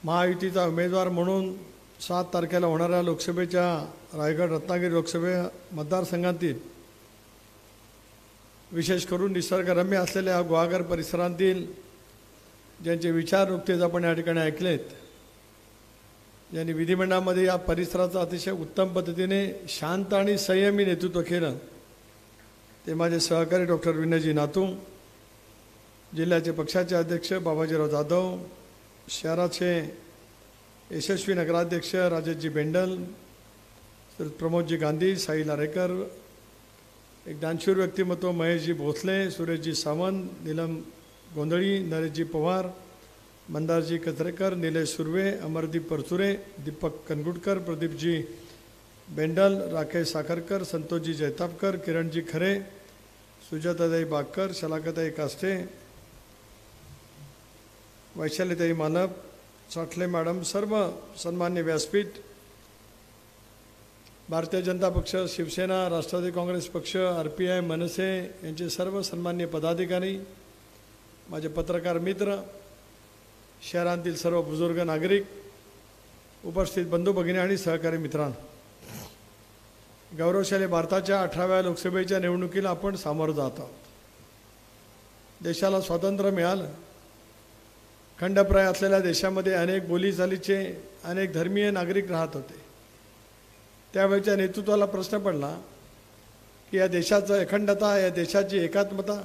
महायुतीचा उमेदवार म्हणून 7 तारखेला होणाऱ्या लोकसभेच्या रायगड रत्नागिरी लोकसभे मतदारसंघातील विशेष करून निसर्गरम्य असलेल्या गुहागर परिसरातील ज्यांचे विचार नुकतेच आपण या ठिकाणी ऐकलेत, ज्यांनी विधिमंडळामध्ये या परिसराचं अतिशय उत्तम पद्धतीने शांत आणि संयमी नेतृत्व केलं, ते माझे सहकारी डॉक्टर विनयजी नातू, जिल्ह्याचे पक्षाचे अध्यक्ष बाबाजीराव जाधव, शहराचे यशस्वी नगराध्यक्ष राजेशजी बेंडल, प्रमोदजी गांधी, साई लारेकर, एक दानशूर व्यक्तिमत्व महेशजी भोसले, सुरेशजी सावंत, नीलम गोंधळी, नरेशजी पवार, मंदारजी कचरेकर, निलेश सुर्वे, अमरदीप परचुरे, दीपक कनगुटकर, प्रदीपजी बेंडल, राकेश साखरकर, संतोषजी जैतापकर, किरणजी खरे, सुजाताताई बागकर, शलाकाताई काष्टे, वैशालीताई मानप, साठले मॅडम, सर्व सन्मान्य व्यासपीठ, भारतीय जनता पक्ष, शिवसेना, राष्ट्रवादी काँग्रेस पक्ष, RPI, मनसे यांचे सर्व सन्मान्य पदाधिकारी, माझे पत्रकार मित्र, शहरातील सर्व बुजुर्ग नागरिक, उपस्थित बंधू भगिनी आणि सहकारी मित्रांनो, गौरवशाली भारताच्या 18व्या लोकसभेच्या निवडणुकीला आपण सामोरं जात आहोत. देशाला स्वातंत्र्य मिळालं. खंडप्राय असलेल्या देशामध्ये अनेक बोलीचालीचे, अनेक धर्मीय नागरिक राहत होते. त्यावेळच्या नेतृत्वाला प्रश्न पडला की या देशाचं अखंडता, या देशाची एकात्मता,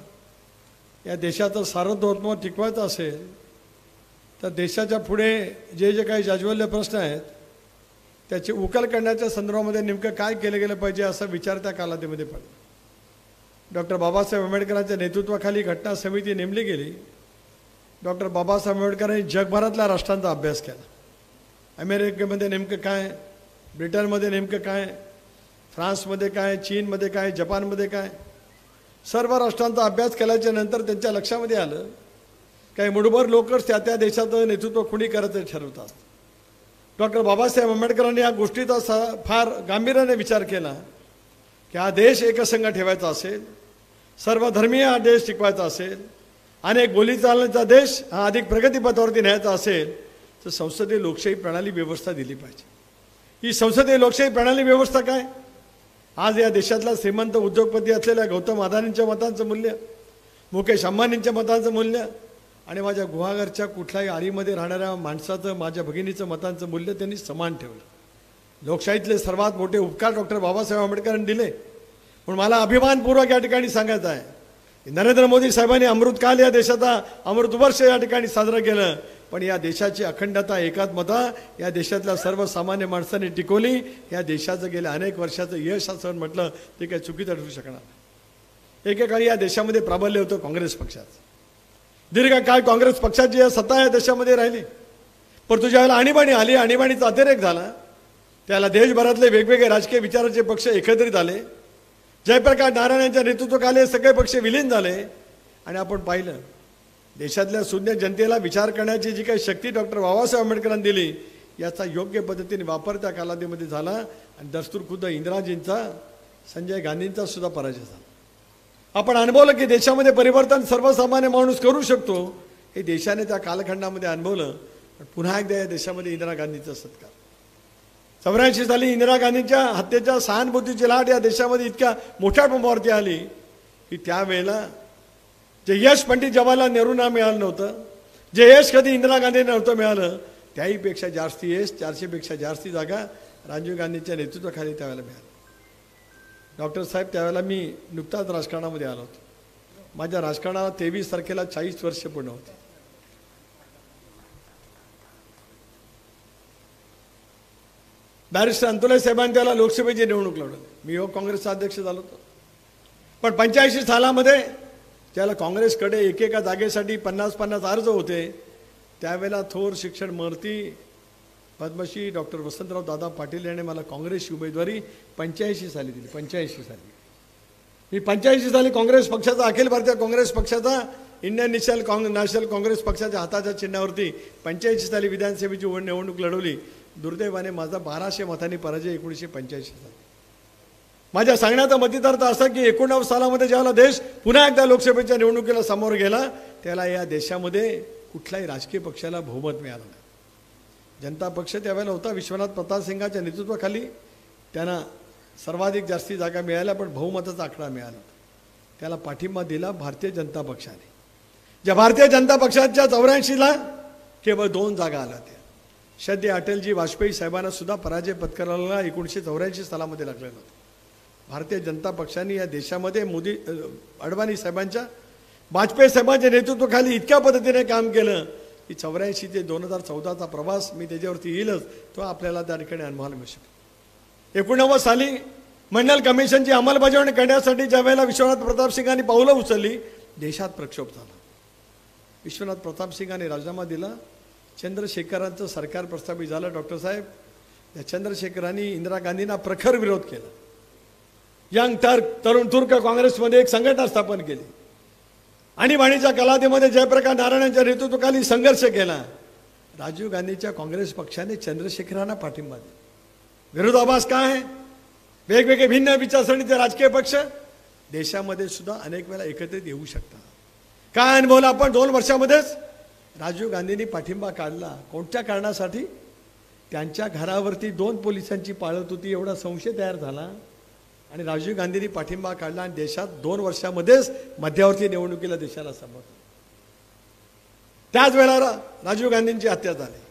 या देशाचं सार्वभौमत्व टिकवायचं असेल तर देशाच्या पुढे जे जे काही जाज्वल्य प्रश्न आहेत त्याची उकल करण्याच्या संदर्भामध्ये नेमकं काय केलं गेलं पाहिजे असा विचार त्या कालावधीमध्ये पडला. डॉक्टर बाबासाहेब आंबेडकरांच्या नेतृत्वाखाली घटना समिती नेमली गेली. डॉक्टर बाबासाहेब आंबेडकरांनी जगभरातल्या राष्ट्रांचा अभ्यास केला. अमेरिकेमध्ये नेमकं काय, ब्रिटनमध्ये नेमकं काय, फ्रान्समध्ये काय, चीनमध्ये काय, जपानमध्ये काय, सर्व राष्ट्रांचा अभ्यास केल्याच्या नंतर त्यांच्या लक्षामध्ये आलं काही मुठभर लोकच त्या देशाचं नेतृत्व कुणी करायचं ठरवतात. डॉक्टर बाबासाहेब आंबेडकरांनी या गोष्टीचा फार गांभीर्याने विचार केला की हा देश एकसंघ ठेवायचा असेल, सर्वधर्मीय हा देश टिकवायचा असेल, अनेक बोलीचालण्याचा देश हा अधिक प्रगतीपथावरती न्यायचा असेल तर संसदीय लोकशाही प्रणाली व्यवस्था दिली पाहिजे. ही संसदीय लोकशाही प्रणाली व्यवस्था काय? आज या देशातला श्रीमंत उद्योगपती असलेल्या गौतम अदानींच्या मतांचं मूल्य, मुकेश अंबानींच्या मतांचं मूल्य आणि माझ्या गुहागरच्या कुठल्याही आळीमध्ये राहणाऱ्या माणसाचं, माझ्या भगिनीचं मतांचं मूल्य त्यांनी समान ठेवलं. लोकशाहीतले सर्वात मोठे उपकार डॉक्टर बाबासाहेब आंबेडकरांनी दिले. म्हणून मला अभिमानपूर्वक या ठिकाणी सांगायचं आहे, नरेंद्र मोदी साहेबांनी अमृतकाल या देशाचा अमृतवर्ष या ठिकाणी साजरं केलं, पण या देशाची अखंडता, एकात्मता या देशातल्या सर्वसामान्य माणसांनी टिकवली. या देशाचं गेल्या अनेक वर्षाचं यश असं म्हटलं ते काही चुकीचं ठरू शकणार. एकेकाळी या देशामध्ये प्राबल्य होतं काँग्रेस पक्षाचं. दीर्घकाळ काँग्रेस पक्षाची या सत्ता या देशामध्ये राहिली. परंतु ज्यावेळेला आणीबाणी आली, आणीबाणीचा अतिरेक झाला, त्याला देशभरातले वेगवेगळे राजकीय विचाराचे पक्ष एकत्रित आले. जयप्रकाश नारायण यांच्या नेतृत्वाखाली सगळे पक्ष विलीन झाले आणि आपण पाहिलं देशातल्या शून्य जनतेला विचार करण्याची जी काही शक्ती डॉक्टर बाबासाहेब आंबेडकरांनी दिली याचा योग्य पद्धतीने वापर त्या कालावधीमध्ये झाला आणि दस्तूर खुद्द इंदिराजींचा, संजय गांधींचा सुद्धा पराजय झाला. आपण अनुभवलं की देशामध्ये परिवर्तन सर्वसामान्य माणूस करू शकतो. हे देशाने त्या कालखंडामध्ये अनुभवलं. पण पुन्हा एकदा या देशामध्ये इंदिरा गांधीचा सत्कार. 84 साली इंदिरा गांधींच्या हत्येच्या सहानुभूतीची लाट या देशामध्ये इतक्या मोठ्या प्रमाणावरती आली की त्यावेळेला जे यश पंडित जवाहरलाल नेहरूंना मिळालं नव्हतं, जे यश कधी इंदिरा गांधींना नव्हतं मिळालं, त्याहीपेक्षा जास्ती यश, 400पेक्षा जास्ती जागा राजीव गांधींच्या नेतृत्वाखाली त्यावेळेला मिळालं. डॉक्टर साहेब, त्यावेळेला मी नुकताच राजकारणामध्ये आलो होतो. माझ्या राजकारणाला 23 तारखेला 40 वर्ष पूर्ण होते. बॅरिस्टर अंतुले साहेबांनी त्याला लोकसभेची निवडणूक लढवली. मी युवक काँग्रेसचा अध्यक्ष झालो होतो. पण 85 सालामध्ये त्याला काँग्रेसकडे एकेका जागेसाठी 50-50 अर्ज होते. त्यावेळेला थोर शिक्षण मंत्री पद्मश्री डॉक्टर वसंतराव दादा पाटील यांनी मला काँग्रेसची उमेदवारी 85 साली दिली. 85 साली मी 85 साली काँग्रेस पक्षाचा, अखिल भारतीय काँग्रेस पक्षाचा, इंडियन नॅशनल काँग्रेस पक्षाच्या हाताच्या चिन्हावरती 85 साली विधानसभेची निवडणूक लढवली. दुर्दैवाने माझा 1200 मतांनी पराजय 1985 साली. माझ्या सांगण्याचा मतितार्थ असा की 19 सालामध्ये ज्यावेळेला देश पुन्हा एकदा लोकसभेच्या निवडणुकीला समोर गेला त्याला या देशामध्ये कुठल्याही राजकीय पक्षाला बहुमत मिळालं नाही. जनता पक्ष त्यावेळेला होता, विश्वनाथ प्रताप सिंगाच्या नेतृत्वाखाली त्यांना सर्वाधिक जास्ती जागा मिळाल्या, पण बहुमताचा आकडा मिळाला. त्याला पाठिंबा दिला भारतीय जनता पक्षाने. ज्या भारतीय जनता पक्षाच्या 84ला केवळ 2 जागा आल्या त्या. सध्या अटलजी वाजपेयी साहेबांना सुद्धा पराजय पत्करायला 1984 सालामध्ये लागलेला होता. भारतीय जनता पक्षाने या देशामध्ये अडवाणी साहेबांच्या, वाजपेयी साहेबांच्या नेतृत्वाखाली इतक्या पद्धतीने काम केलं की 84 ते 2014चा प्रवास, मी त्याच्यावरती येईलच, तो आपल्याला त्या ठिकाणी अनुभवायला मिळू शकतो. 89 साली मंडल कमिशनची अंमलबजावणी करण्यासाठी ज्या वेळेला विश्वनाथ प्रताप सिंगांनी पावलं उचलली, देशात प्रक्षोभ झाला. विश्वनाथ प्रताप सिंगांनी राजीनामा दिला. चंद्रशेखरांचं सरकार प्रस्थापित झालं. डॉक्टर साहेब, या चंद्रशेखरांनी इंदिरा गांधींना प्रखर विरोध केला. यंग तरुण तुर्क काँग्रेसमध्ये एक संघटना स्थापन केली. आणीबाणीच्या कालावधीमध्ये जयप्रकाश नारायणांच्या नेतृत्वाखाली संघर्ष केला. राजीव गांधीच्या काँग्रेस पक्षाने चंद्रशेखरांना पाठिंबा दिला. विरोधाभास काय आहे? वेगवेगळे भिन्न विचारसरणीचे राजकीय पक्ष देशामध्ये सुद्धा अनेक वेळा एकत्रित येऊ शकतात. काय अनुभवलं आपण 2 वर्षामध्येच? राजीव गांधींनी पाठिंबा काढला. कोणत्या कारणासाठी? त्यांच्या घरावरती 2 पोलिसांची पाळत होती, एवढा संशय तयार झाला आणि राजीव गांधींनी पाठिंबा काढला आणि देशात 2 वर्षामध्येच मध्यावधी निवडणुकीला देशाला समोर. त्याच वेळेला राजीव गांधींची हत्या झाली.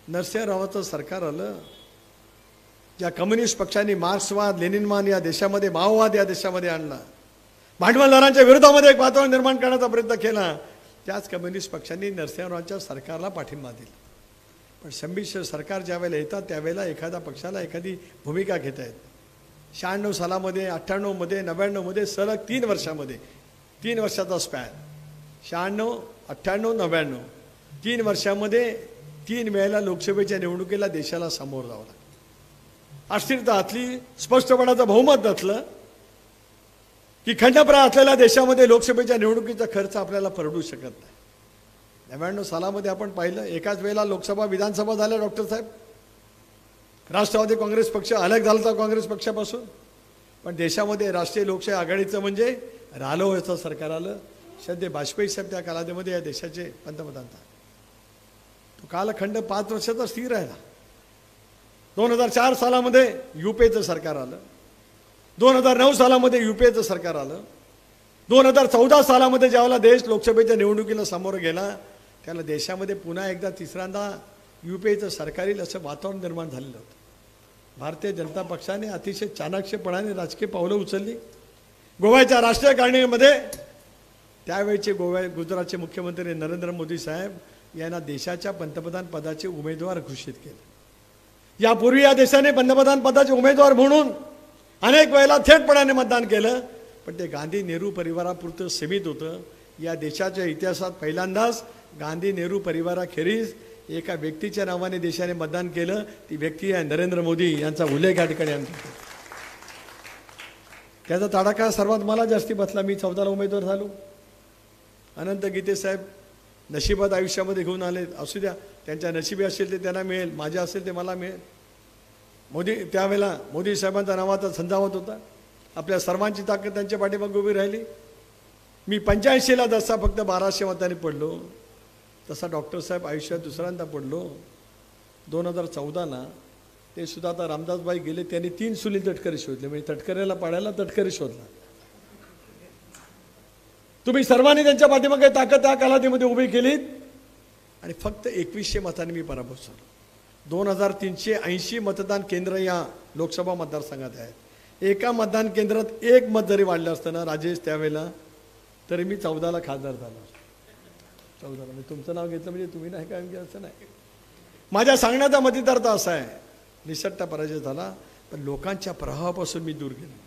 नरसिंहरावांचं सरकार आलं. ज्या कम्युनिस्ट पक्षांनी मार्क्सवाद, लेनिनवाद या देशामध्ये, माओवाद या देशामध्ये आणला, भांडवलदारांच्या विरोधामध्ये एक वातावरण निर्माण करण्याचा प्रयत्न केला, त्याच कम्युनिस्ट पक्षांनी नरसिंहरावांच्या सरकारला पाठिंबा दिला. पण संमिश्र सरकार ज्या वेळेला येतात त्यावेळेला एखाद्या पक्षाला एखादी भूमिका घेता येते. 96 सालामध्ये, 98 मध्ये, 99 मध्ये सलग 3 वर्षामध्ये, 3 वर्षाचा स्पॅन, 96, 98, 99, 3 वर्षामध्ये 3 वेळेला लोकसभेच्या निवडणुकीला देशाला समोर जावं लागलं. अस्थिरता असली, स्पष्टपणाचं बहुमत नसलं की खंडप्राय असलेल्या देशामध्ये लोकसभेच्या निवडणुकीचा खर्च आपल्याला परवडू शकत नाही. 99 सालामध्ये आपण पाहिलं, एकाच वेळेला लोकसभा विधानसभा झाल्या. डॉक्टर साहेब, राष्ट्रवादी काँग्रेस पक्ष अलग झाला काँग्रेस पक्षापासून, पण देशामध्ये राष्ट्रीय लोकशाही आघाडीचं म्हणजे रालोआचं सरकार आलं. सध्या वाजपेयी साहेब त्या कालावधीमध्ये या देशाचे पंतप्रधान झाले. तो कालखंड 5 वर्षाचा स्थिर राहिला. 2004 सालामध्ये युपीचं सरकार आलं. 2009 सालामध्ये युपीचं सरकार आलं. 2014 सालामध्ये ज्यावेळेला देश लोकसभेच्या निवडणुकीला समोर गेला, त्याला देशामध्ये पुन्हा एकदा तिसऱ्यांदा युपीचं सरकार येईल असं वातावरण निर्माण झालेलं होतं. भारतीय जनता पक्षाने अतिशय चाणाक्षपणाने राजकीय पावलं उचलली. गोव्याच्या राष्ट्रीय कारणीमध्ये त्यावेळेचे गुजरातचे मुख्यमंत्री नरेंद्र मोदी साहेब यांना देशाच्या पंतप्रधान पदाचे उमेदवार घोषित केले. यापूर्वी या देशाने पंतप्रधान पदाचे उमेदवार म्हणून अनेक वेळेला थेटपणाने मतदान केलं, पण ते गांधी नेहरू परिवारापुरतं सीमित होतं. या देशाच्या इतिहासात पहिल्यांदाच गांधी नेहरू परिवाराखेरीज एका व्यक्तीच्या नावाने देशाने मतदान केलं. ती व्यक्ती आहे नरेंद्र मोदी यांचा उल्लेख या ठिकाणी आम्ही करतो. त्याचा तडाखा सर्वात मला जास्ती बसला. मी 14ला उमेदवार झालो. अनंत गीते साहेब नशिबात आयुष्यामध्ये घेऊन आले. असू द्या, त्यांच्या नशिबी असेल ते त्यांना मिळेल, माझ्या असेल ते मला मिळेल. त्यावेळेला मोदी साहेबांचा नावाचा झंझावत होता. आपल्या सर्वांची ताकद त्यांच्या पाठीमागे उभी राहिली. मी 85ला जसा फक्त 1200 मतांनी पडलो, तसा डॉक्टर साहेब आयुष्यात दुसऱ्यांदा पडलो. 2014ला ते सुद्धा आता रामदासबाई गेले, त्यांनी 3 सुनील तटकरे शोधले. म्हणजे तटकरेला पाडायला तटकरे शोधला. तुम्ही सर्वांनी त्यांच्या पाठीमागे ताकद त्या कालावधीमध्ये उभी केलीत आणि फक्त 2100 मतांनी मी पराभूत झालो. 2380 मतदान केंद्र या लोकसभा मतदारसंघात आहेत. एका मतदान केंद्रात 1 मत जरी वाढलं असतं ना राजेश त्यावेळेला, तरी मी 14ला खासदार झालो. 14ला मी तुमचं नाव घेतलं म्हणजे तुम्ही नाही काय असं नाही. माझ्या सांगण्याचा मतितार्थ असा आहे, निसट्टा पराजय झाला, पण लोकांच्या प्रभावापासून मी दूर गेलो.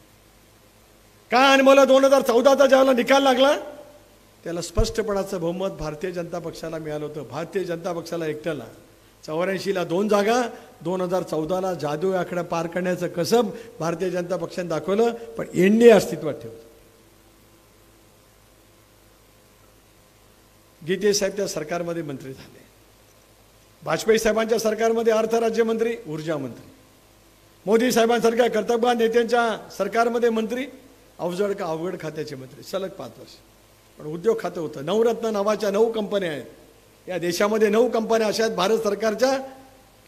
काय अनुभवलं? 2014चा ज्यावेळेला निकाल लागला त्याला स्पष्टपणाचं बहुमत भारतीय जनता पक्षाला मिळालं होतं. भारतीय जनता पक्षाला एकट्याला 84ला 2 जागा, 2014ला जादू आकडा पार करण्याचं कसब भारतीय जनता पक्षाने दाखवलं, पण एनडीए अस्तित्वात ठेवलं. गीते साहेब त्या सरकारमध्ये मंत्री झाले. वाजपेयी साहेबांच्या सरकारमध्ये अर्थ राज्यमंत्री, ऊर्जा मंत्री. मोदी साहेबांसारख्या कर्तव्यवान नेत्यांच्या सरकारमध्ये मंत्री, अवघड खात्याचे मंत्री, सलग 5 वर्ष. पण उद्योग खातं होतं. नवरत्न नावाच्या 9 कंपन्या आहेत. या देशामध्ये 9 कंपन्या अशा आहेत भारत सरकारच्या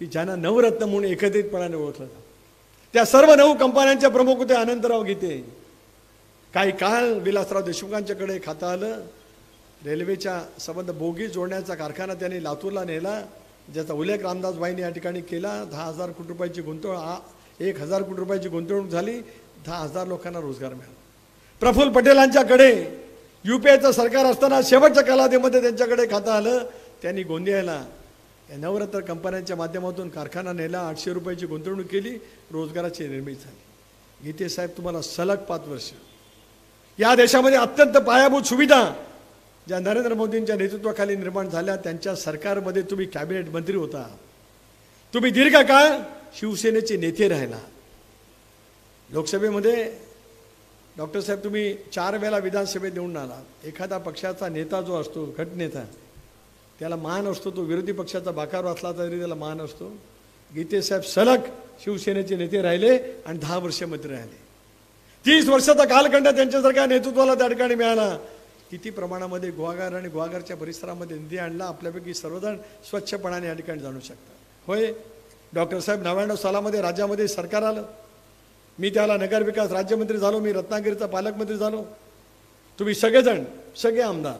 की ज्यांना नवरत्न म्हणून एकत्रितपणाने ओळखलं जातं. त्या सर्व 9 कंपन्यांचे प्रमुख होते अनंतराव गीते. काही काळ विलासराव देशमुखांच्याकडे खातं आलं. रेल्वेच्या संबंध बोगी जोडण्याचा कारखाना त्यांनी लातूरला नेला, ज्याचा उल्लेख रामदासबाईंनी या ठिकाणी केला. 10,000 कोटी रुपयाची गुंतवणूक 1,000 कोटी रुपयाची गुंतवणूक झाली. 10,000 लोकांना रोजगार मिळाला. प्रफुल्ल पटेलांच्याकडे UPAचं सरकार असताना शेवटच्या कालावधीमध्ये त्यांच्याकडे खातं आलं. त्यांनी गोंदियाला या नवरत्न कंपन्यांच्या माध्यमातून कारखाना नेला. 800 रुपयाची गुंतवणूक केली, रोजगाराची निर्मिती झाली. गीते साहेब तुम्हाला सलग 5 वर्ष या देशामध्ये अत्यंत पायाभूत सुविधा ज्या नरेंद्र मोदींच्या नेतृत्वाखाली निर्माण झाल्या, त्यांच्या सरकारमध्ये तुम्ही कॅबिनेट मंत्री होता. तुम्ही दीर्घकाळ शिवसेनेचे नेते राहिला. लोकसभेमध्ये डॉक्टर साहेब तुम्ही 4 वेळा विधानसभेत निवडून आला. एखादा पक्षाचा नेता जो असतो, गटनेता, त्याला मान असतो. तो विरोधी पक्षाचा बाकार असला तरी त्याला मान असतो. गीते साहेब सलग शिवसेनेचे नेते राहिले आणि 10 वर्ष मंत्री राहिले. 30 वर्षाचा कालखंड त्यांच्यासारख्या नेतृत्वाला त्या ठिकाणी मिळाला. किती प्रमाणामध्ये गुहागर आणि गुहागरच्या परिसरामध्ये निधी आणला आपल्यापैकी सर्वजण स्वच्छपणाने या ठिकाणी जाणू शकतात. होय, डॉक्टर साहेब 99 सालामध्ये राज्यामध्ये सरकार आलं. मी त्याला नगरविकास राज्यमंत्री झालो. मी रत्नागिरीचा पालकमंत्री झालो. तुम्ही सगळेजण, सगळे आमदार,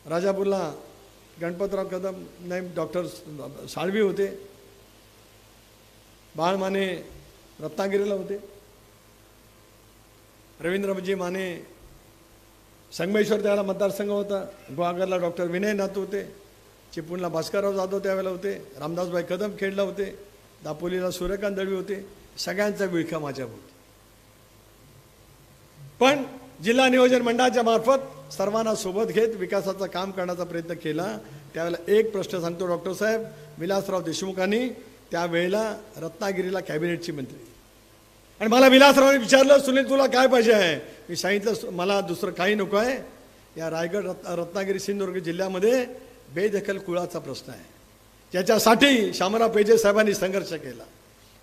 राजापूरला गणपतराव कदम नाही, डॉक्टर साळवी होते, बाळ माने रत्नागिरीला होते, रवींद्रजी माने संगमेश्वर त्याला मतदारसंघ होता, गुहागरला डॉक्टर विनय नातू होते, चिपळूणला भास्करराव जाधव त्यावेळेला होते, रामदासबाई कदम खेडला होते, दापोलीला सूर्यकांत दळवी होते. सगळ्यांचा विळखा माझ्याभोवती. पण जिल्हा नियोजन मंडळाच्या मार्फत सर्वांना सोबत घेत विकासाचं काम करण्याचा प्रयत्न केला. त्यावेळेला एक प्रश्न सांगतो डॉक्टर साहेब, विलासराव देशमुखांनी त्यावेळेला रत्नागिरीला कॅबिनेटची मंत्री, आणि मला विलासरावांनी विचारलं, सुनील तुला काय पाहिजे आहे? मी सांगितलं मला दुसरं काही नको आहे. या रायगड रत्नागिरी सिंधुदुर्ग जिल्ह्यामध्ये बेदखल कुळाचा प्रश्न आहे, ज्याच्यासाठी शामराव पेजे साहेबांनी संघर्ष केला,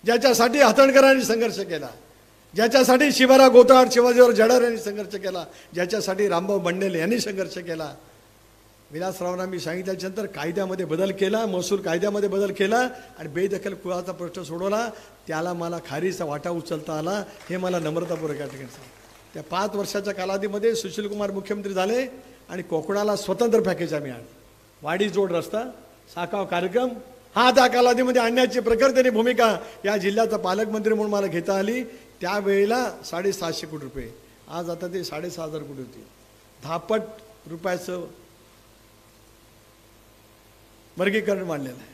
ज्याच्यासाठी हातणकरांनी संघर्ष केला, ज्याच्यासाठी शिवराव गोताळ, शिवाजीराव जडार यांनी संघर्ष केला, ज्याच्यासाठी रामभाऊ बंडेले यांनी संघर्ष केला. विलासरावांना मी सांगितल्यानंतर कायद्यामध्ये बदल केला, महसूल कायद्यामध्ये बदल केला आणि बेदखल कुळाचा प्रश्न सोडवला. त्याला मला खारीचा वाटा उचलता आला, हे मला नम्रतापूर्वक या ठिकाणी सांग. त्या 5 वर्षाच्या कालावधीमध्ये सुशीलकुमार मुख्यमंत्री झाले आणि कोकणाला स्वतंत्र पॅकेज आम्ही आणलं. वाडी जोड रस्ता, साकाव कार्यक्रम, हा त्या कालावधीमध्ये आणण्याची प्रखरतेने भूमिका या जिल्ह्याचा पालकमंत्री म्हणून मला घेता आली. त्यावेळेला 750 कोटी रुपये, आज आता ते 6,500 कोटी होती. 10 पट रुपयाचं वर्गीकरण मांडलेलं आहे.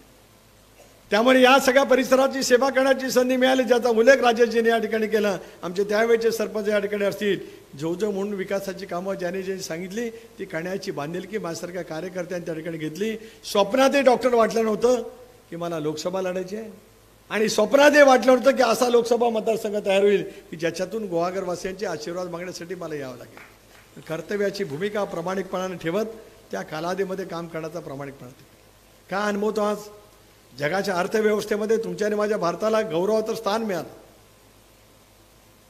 त्यामुळे या सगळ्या परिसराची सेवा करण्याची संधी मिळाली, ज्याचा उल्लेख राजेशजीने या ठिकाणी केला. आमचे त्यावेळेचे सरपंच या ठिकाणी असतील, जो म्हणून विकासाची कामं ज्याने जे सांगितली ती करण्याची बांधिलकी माझ्यासारख्या कार्यकर्त्यांनी त्या ठिकाणी घेतली. स्वप्नातही डॉक्टर वाटलं नव्हतं की मला लोकसभा लढायची आहे, आणि स्वप्नातही वाटलं नव्हतं की असा लोकसभा मतदारसंघ तयार होईल की ज्याच्यातून गुहागरवासियांचे आशीर्वाद मागण्यासाठी मला यावं लागेल. कर्तव्याची भूमिका प्रामाणिकपणाने ठेवत त्या कालावधीमध्ये काम करण्याचा प्रामाणिकपणा का अनुभवतो. आज जगाच्या अर्थव्यवस्थेमध्ये तुमच्या आणि माझ्या भारताला गौरवाचं स्थान मिळालं.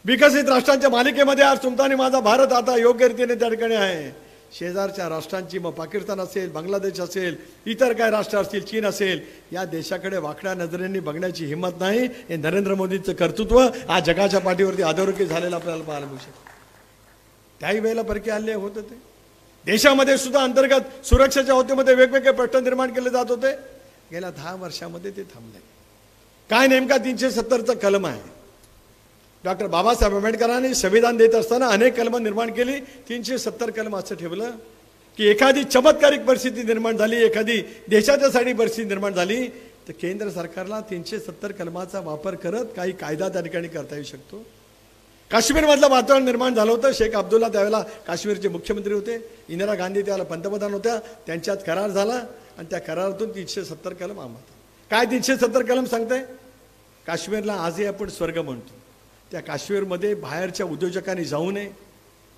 विकसित राष्ट्रांच्या मालिकेमध्ये आज तुमचा आणि माझा भारत आता योग्य रीतीने त्या ठिकाणी आहे. शेजारच्या राष्ट्रांची, मग पाकिस्तान असेल, बांगलादेश असेल, इतर काय राष्ट्र असतील, चीन असेल, या देशाकडे वाकड्या नजरेने बघण्याची हिंमत नाही. हे नरेंद्र मोदींचं कर्तृत्व आज जगाच्या पाठीवरती अधोरेखित झालेलं आपल्याला पाहायला मिळू शकतं. त्याही वेळेला परकीय हल्ले होत होते. देशामध्ये सुद्धा अंतर्गत सुरक्षेच्या होतेमध्ये वेगवेगळे प्रश्न निर्माण केले जात होते. गेल्या 10 वर्षामध्ये ते थांबले. काय नेमका 370चं कलम आहे. डॉक्टर बाबासाहेब आंबेडकरांनी संविधान देत असताना अनेक कलमं निर्माण केली. 370 कलम असं ठेवलं की एखादी चमत्कारिक परिस्थिती निर्माण झाली, एखादी देशाच्यासाठी परिस्थिती निर्माण झाली, तर केंद्र सरकारला 370 कलमाचा वापर करत काही कायदा त्या ठिकाणी करता येऊ शकतो. काश्मीरमधलं वातावरण निर्माण झालं होतं. शेख अब्दुल्ला त्यावेळेला काश्मीरचे मुख्यमंत्री होते, इंदिरा गांधी त्यावेळेला पंतप्रधान होत्या. त्यांच्यात करार झाला आणि त्या करारातून 370 कलम अंमलात. काय 370 कलम सांगते? काश्मीरला आजही आपण स्वर्ग म्हणतो. त्या काश्मीरमध्ये बाहेरच्या उद्योजकांनी जाऊ नये,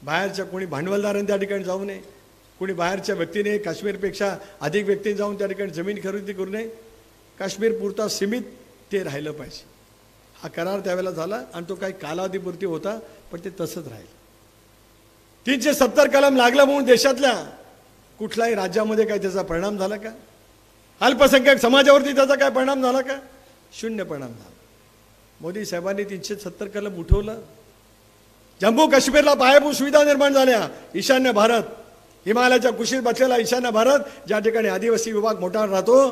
बाहेरच्या कोणी भांडवलदारांनी त्या ठिकाणी जाऊ नये, कोणी बाहेरच्या व्यक्तीने काश्मीरपेक्षा अधिक व्यक्तीने जाऊन त्या ठिकाणी जमीन खरेदी करू नये. काश्मीर पुरता सीमित ते राहिलं पाहिजे. हा करार त्यावेळेला झाला आणि तो काही कालावधीपुरती होता, पण ते तसंच राहिलं. 370 कलम लागलं म्हणून देशातल्या कुठल्याही राज्यामध्ये काय त्याचा परिणाम झाला का? अल्पसंख्याक समाजावरती त्याचा काय परिणाम झाला का? शून्य परिणाम झाला. मोदी साहेबांनी 370 कलम उठवलं. जम्मू काश्मीरला पायाभूत सुविधा निर्माण झाल्या. ईशान्य भारत, हिमालयाच्या कुशीत बसलेला ईशान्य भारत, ज्या ठिकाणी आदिवासी विभाग मोठा राहतो,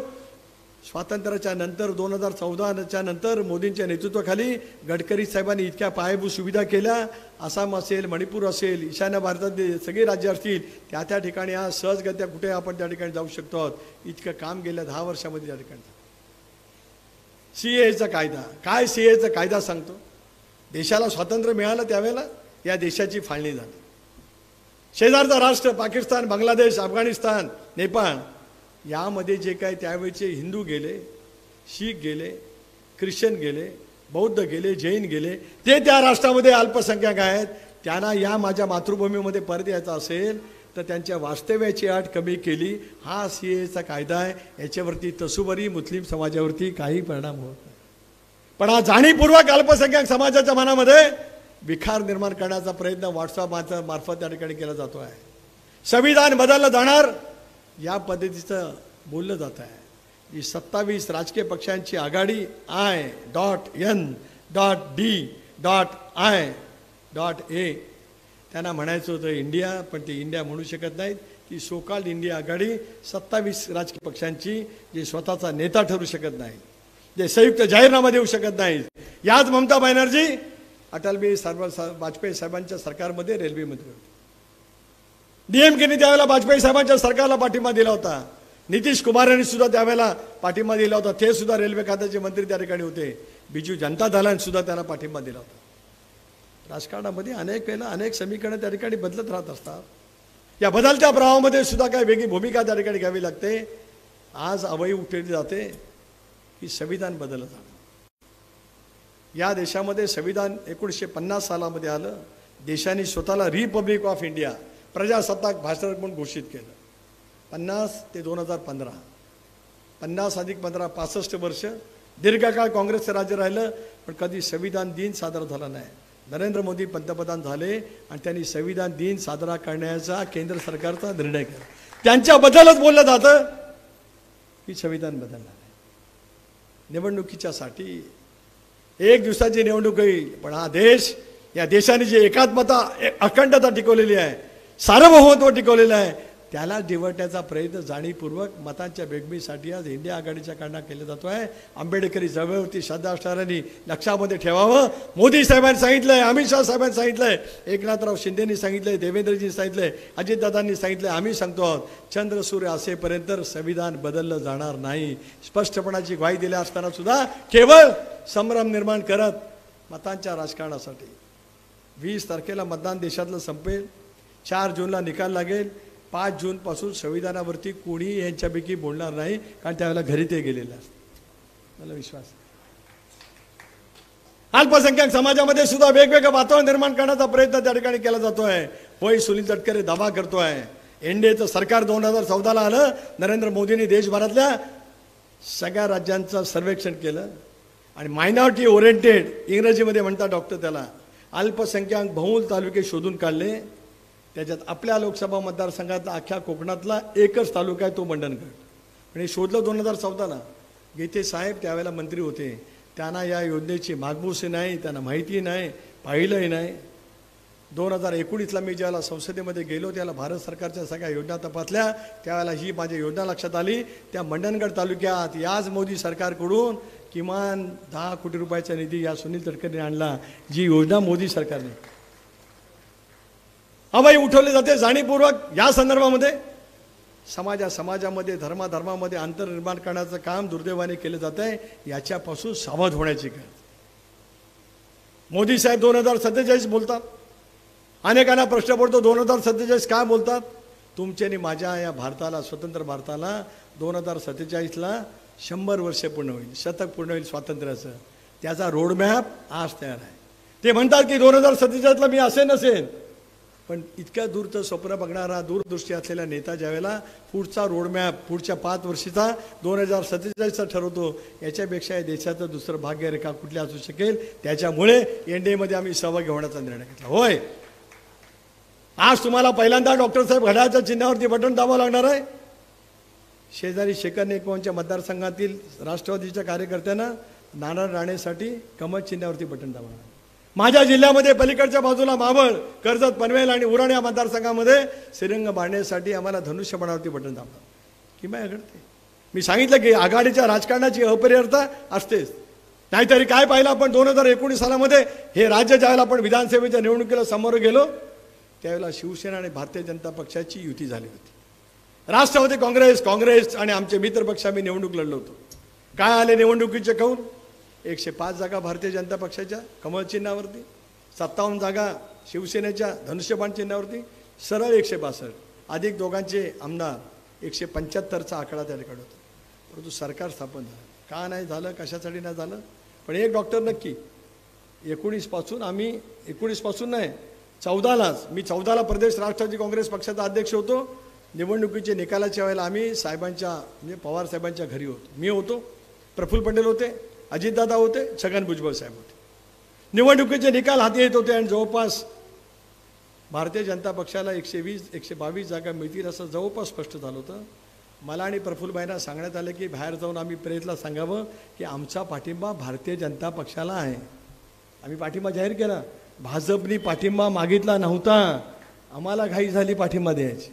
स्वातंत्र्याच्या नंतर 2014च्या नंतर मोदींच्या नेतृत्वाखाली गडकरी साहेबांनी इतक्या पायाभूत सुविधा केल्या. आसाम असेल, मणिपूर असेल, ईशान्य भारतातले सगळे राज्य असतील, त्या ठिकाणी आज सहजगत्या कुठे आपण त्या ठिकाणी जाऊ शकतो आहोत. इतकं काम गेल्या 10 वर्षामध्ये त्या ठिकाणी. CAAचा कायदा काय? CAAचा कायदा सांगतो, देशाला स्वातंत्र्य मिळालं त्यावेळेला या देशाची फाळणी झाली. शेजारचा राष्ट्र पाकिस्तान, बांगलादेश, अफगाणिस्तान, नेपाळ यामध्ये जे काय त्यावेळेचे हिंदू गेले, शीख गेले, ख्रिश्चन गेले, बौद्ध गेले, जैन गेले, ते त्या राष्ट्रामध्ये अल्पसंख्याक आहेत. त्यांना या माझ्या मातृभूमीमध्ये परत यायचं असेल तर त्यांच्या वास्तव्याची अट कमी केली. हा CAAचा कायदा आहे. याच्यावरती तसुबरी मुस्लिम समाजावरती काही परिणाम होत नाही. पण हा जाणीवपूर्वक अल्पसंख्याक समाजाच्या मनामध्ये विखार निर्माण करण्याचा प्रयत्न व्हॉट्सअप मार्फत त्या ठिकाणी केला जातो आहे. संविधान बदललं जाणार या पद्धतीचं बोललं जात आहे. ही 27 राजकीय पक्षांची आघाडी I.N.D.I.A त्यांना म्हणायचं होतं इंडिया, पण ते इंडिया म्हणू शकत नाहीत. ती सोकाल्ड इंडिया आघाडी 27 राजकीय पक्षांची, जे स्वतःचा नेता ठरू शकत नाही, जे संयुक्त जाहीरनामा देऊ शकत नाहीत. याच ममता बॅनर्जी अटल बिहारी वाजपेयी साहेबांच्या सरकारमध्ये रेल्वेमध्ये होते. DMKने त्यावेळेला वाजपेयी साहेबांच्या सरकारला पाठिंबा दिला होता. नितीश कुमार यांनी सुद्धा त्यावेळेला पाठिंबा दिला होता. ते सुद्धा रेल्वे खात्याचे मंत्री त्या ठिकाणी होते. बिजू जनता दलाने सुद्धा त्यांना पाठिंबा दिला होता. राजकारणामध्ये अनेक वेळेला अनेक समीकरणं त्या ठिकाणी बदलत राहत असतात. या बदलत्या प्रवाहामध्ये सुद्धा काही वेगळी भूमिका त्या ठिकाणी घ्यावी लागते. आज अवई उठवली जाते की संविधान बदललं जातं. या देशामध्ये संविधान 1950 सालामध्ये आलं. देशाने स्वतःला रिपब्लिक ऑफ इंडिया, प्रजासत्ताक भाषण म्हणून घोषित केलं. 50 ते 2015, 50 अधिक 15 65 वर्ष दीर्घकाळ काँग्रेसचं राज्य राहिलं, पण कधी संविधान दिन साजरा झाला नाही. नरेंद्र मोदी पंतप्रधान झाले आणि त्यांनी संविधान दिन साजरा करण्याचा केंद्र सरकारचा निर्णय केला. त्यांच्याबद्दलच बोललं जातं की संविधान बदलणार आहे. निवडणुकीच्यासाठी 1 दिवसाची निवडणूक होईल, पण हा देश, या देशाने जे एकात्मता, अखंडता टिकवलेली आहे, सार्वभौमत्व टिकवलेलं आहे, त्याला डिवटण्याचा प्रयत्न जाणीवपूर्वक मतांच्या बेगमीसाठी आज इंडिया आघाडीच्या कारणा केला जातो आहे. आंबेडकरी चळवळीवरती श्रद्धा असणाऱ्यांनी लक्षामध्ये ठेवावं. मोदी साहेबांनी सांगितलंय, अमित शाह साहेबांनी सांगितलंय, एकनाथराव शिंदेनी सांगितलंय, देवेंद्रजींनी सांगितलंय, अजितदादांनी सांगितलंय, आम्ही सांगतो आहोत, चंद्र सूर्य असेपर्यंत संविधान बदललं जाणार नाही. स्पष्टपणाची ग्वाही दिल्या असताना सुद्धा केवळ संभ्रम निर्माण करत मतांच्या राजकारणासाठी 20 तारखेला मतदान देशातलं संपेल. 4 जूनला निकाल लागेल. 5 जूनपासून संविधानावरती कोणी यांच्यापैकी बोलणार नाही, कारण त्यावेळेला घरी ते गेलेले असतात. मला विश्वास आहे. अल्पसंख्याक समाजामध्ये सुद्धा वेगवेगळं वातावरण निर्माण करण्याचा प्रयत्न त्या ठिकाणी केला जातोय. होय, सुनील तटकरे दावा करतोय. एनडीएचं सरकार 2014ला आलं. नरेंद्र मोदींनी देशभरातल्या सगळ्या राज्यांचं सर्वेक्षण केलं आणि मायनॉरिटी ओरिएंटेड, इंग्रजीमध्ये म्हणतात डॉक्टर त्याला, अल्पसंख्याक बहुल तालुके शोधून काढले. त्याच्यात आपल्या लोकसभा मतदारसंघातला अख्ख्या कोकणातला एकच तालुका आहे, तो मंडणगड. आणि शोधलं 2014ला. गीते साहेब त्यावेळेला मंत्री होते. त्यांना या योजनेची मागमूसही नाही, त्यांना माहिती नाही, पाहिलंही नाही. 2019ला मी ज्यावेळेला संसदेमध्ये गेलो, त्याला भारत सरकारच्या सगळ्या योजना तपासल्या. त्यावेळेला ही माझी योजना लक्षात आली. त्या मंडणगड तालुक्यात याच मोदी सरकारकडून किमान 10 कोटी रुपयाचा निधी या सुनील तटकरेंनी आणला, जी योजना मोदी सरकारने अवई उठवली जाते. जाणीवपूर्वक या संदर्भामध्ये समाजामध्ये, धर्मामध्ये अंतर निर्माण करण्याचं काम दुर्दैवाने केलं जात आहे. याच्यापासून सावध होण्याची गरज. मोदी साहेब 2047 बोलतात. अनेकांना प्रश्न पडतो 2047 काय बोलतात. तुमच्या आणि माझ्या या भारताला, स्वतंत्र भारताला 2047ला 100 वर्ष पूर्ण होईल, शतक पूर्ण होईल स्वातंत्र्याचं. त्याचा रोडमॅप आज तयार आहे. ते म्हणतात की 2047ला मी असे नसेन, पण इतक्या दूरचं स्वप्न बघणारा, दूरदृष्टी असलेला नेता ज्यावेळेला पुढचा रोडमॅप पुढच्या 5 वर्षाचा 2047चा ठरवतो, याच्यापेक्षा या देशाचं दुसरं भाग्यरेखा कुठली असू शकेल. त्याच्यामुळे एनडीएमध्ये आम्ही सहभागी होण्याचा निर्णय घेतला. होय, आज तुम्हाला पहिल्यांदा डॉक्टर साहेब घड्याळाच्या चिन्हावरती बटन दाबावं लागणार आहे. शेजारी शेखर नेकवांच्या मतदारसंघातील राष्ट्रवादीच्या कार्यकर्त्यांना नारायण राणेसाठी कमळ चिन्हावरती बटन दाबावं लागणार. माझ्या जिल्ह्यामध्ये पलीकडच्या बाजूला मावळ, कर्जत, पनवेल आणि उरण या मतदारसंघामध्ये श्रीरंग बांधण्यासाठी आम्हाला धनुष्यबाणावरती बटन दाबणार. किंवा घडते. मी सांगितलं की आघाडीच्या राजकारणाची अपरिहार्यता असतेच. नाहीतरी काय पाहिलं आपण 2019 सालामध्ये हे राज्य ज्यावेळेला आपण विधानसभेच्या निवडणुकीला समोर गेलो त्यावेळेला शिवसेना आणि भारतीय जनता पक्षाची युती झाली होती. राष्ट्रवादी काँग्रेस आणि आमचे मित्र पक्ष आम्ही निवडणूक लढलो होतो. काय आले निवडणुकीचे कौल? 105 जागा भारतीय जनता पक्षाच्या कमळ चिन्हावरती, 57 जागा शिवसेनेच्या धनुष्यबाण चिन्हावरती, सरळ 162 अधिक दोघांचे आमदार 175चा आकडा त्या ठिकाणी होता. परंतु सरकार स्थापन झालं. का नाही झालं, कशासाठी नाही झालं? पण एक डॉक्टर नक्की 19 पासून नाही 14लाच मी 14ला प्रदेश राष्ट्रवादी काँग्रेस पक्षाचा अध्यक्ष होतो. निवडणुकीचे निकालाच्या वेळेला आम्ही साहेबांच्या म्हणजे पवार साहेबांच्या घरी होतो. मी होतो, प्रफुल्ल पटेल होते, अजितदादा होते, छगन भुजबळ साहेब होते. निवडणुकीचे निकाल हाती येत होते आणि जवळपास भारतीय जनता पक्षाला 120-122 जागा मिळतील असं जवळपास स्पष्ट झालं होतं. मला आणि प्रफुल्लभाईंना सांगण्यात आलं की बाहेर जाऊन आम्ही प्रेसला सांगावं की आमचा पाठिंबा भारतीय जनता पक्षाला आहे. आम्ही पाठिंबा जाहीर केला. भाजपनी पाठिंबा मागितला नव्हता, आम्हाला घाई झाली पाठिंबा द्यायची.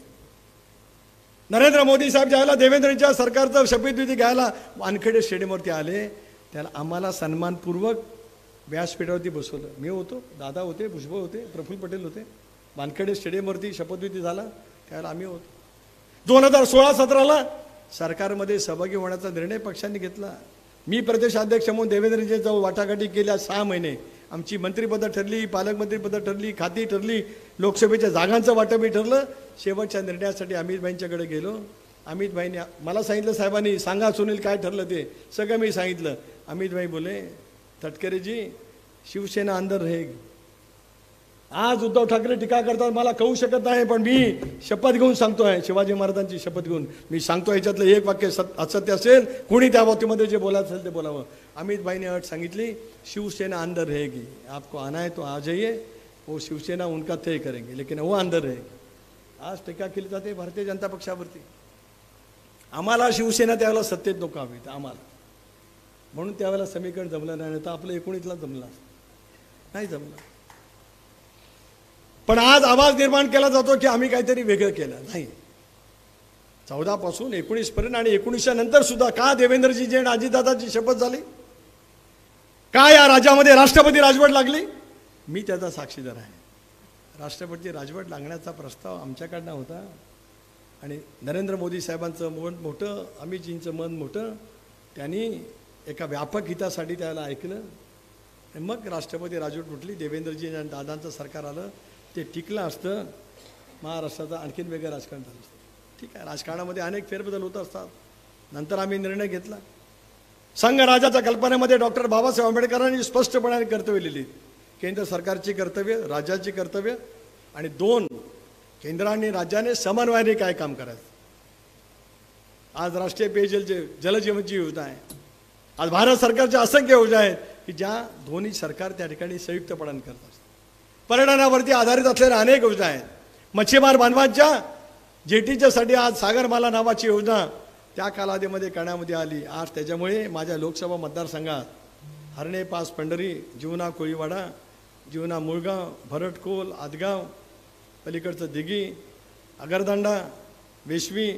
नरेंद्र मोदी साहेब ज्यावेळेला देवेंद्रजींच्या सरकारचं शपथविधी घ्यायला वानखेडे स्टेडियमवरती आले त्याला आम्हाला सन्मानपूर्वक व्यासपीठावरती बसवलं. मी होतो, दादा होते, भुजबळ होते, प्रफुल्ल पटेल होते. वानखेडे स्टेडियमवरती शपथविधी झाला त्यावेळेला आम्ही होतो. 2016-17ला सरकारमध्ये सहभागी होण्याचा निर्णय पक्षांनी घेतला. मी प्रदेशाध्यक्ष म्हणून देवेंद्रजींजवळ वाटाघाटी केल्या. 6 महिने आमची मंत्रिपदं ठरली, पालकमंत्रीपदं ठरली, खाती ठरली, लोकसभेच्या जागांचं वाटपही ठरलं. शेवटच्या निर्णयासाठी अमितभाईंच्याकडे गेलो. अमितभाईंनी मला सांगितलं, साहेबांनी सांगा सुनील काय ठरलं ते. सगळं मी सांगितलं. अमितभाई बोले, तटकरेजी शिवसेना अंदर रहेगी. आज उद्धव ठाकरे टीका करतात मला कळू शकत नाही, पण मी शपथ घेऊन सांगतोय, शिवाजी महाराजांची शपथ घेऊन मी सांगतो. याच्यातलं एक वाक्य असत्य असेल, कुणी त्या बाबतीमध्ये जे बोलायचं असेल ते बोलावं. अमितभाईने अट सांगितली, शिवसेना अंदर रहेगी, आपको आना है तो आ जाइए, वो शिवसेना उनका तय करेंगे, लेकिन वो अंदर रहेगी. आज टीका केली जाते भारतीय जनता पक्षावरती. आम्हाला शिवसेना त्यावेळेला सत्तेत नको हवी आम्हाला, म्हणून त्यावेळेला समीकरण जमलं नाही. तर आपलं 19ला जमलं नाही जमलं. पण आज आवाज निर्माण केला जातो की आम्ही काहीतरी वेगळं केलं. नाही, 14 पासून 19 पर्यंत आणि 19च्या नंतर सुद्धा का देवेंद्रजीची आणि अजितदादाची शपथ झाली, का या राज्यामध्ये राष्ट्रपती राजवट लागली, मी त्याचा साक्षीदार आहे. राष्ट्रपती राजवट लागण्याचा प्रस्ताव आमच्याकडनं होता आणि नरेंद्र मोदी साहेबांचं मन मोठं, अमितजींचं मन मोठं, त्यांनी एका व्यापक हितासाठी त्याला ऐकलं आणि मग राष्ट्रपती राजवट उठली. देवेंद्रजी आणि दादांचं सरकार आलं, ते टिकलं असतं महाराष्ट्राचं आणखीन वेगळं राजकारण झालं असतं. ठीक आहे, राजकारणामध्ये अनेक फेरबदल होत असतात. नंतर आम्ही निर्णय घेतला. संघराज्याच्या कल्पनेमध्ये डॉक्टर बाबासाहेब आंबेडकरांनी स्पष्टपणे कर्तव्य लिहिली. केंद्र सरकारची कर्तव्य, राज्याची कर्तव्य आणि 2 केंद्र आणि राज्याने समन्वयाने काय काम करायचं. आज राष्ट्रीय पेयजल जलजीवनची योजना आहे. आज भारत सरकारच्या असंख्य योजना आहेत की ज्या दोन्ही सरकार त्या ठिकाणी संयुक्तपणे करत असतात. पर्यटनावरती आधारित असलेल्या अनेक योजना आहेत. मच्छीमार बांधवांच्या जेटीच्यासाठी आज सागरमाला नावाची योजना त्या कालावधीमध्ये करण्यामध्ये आली. आज त्याच्यामुळे माझ्या लोकसभा मतदारसंघात हरणे पास पंढरी, जीवना कोळीवाडा, जीवना मुळगाव, भरटकोल, आदगाव, पलीकडचं दिघी, अगरदांडा, वेशवी,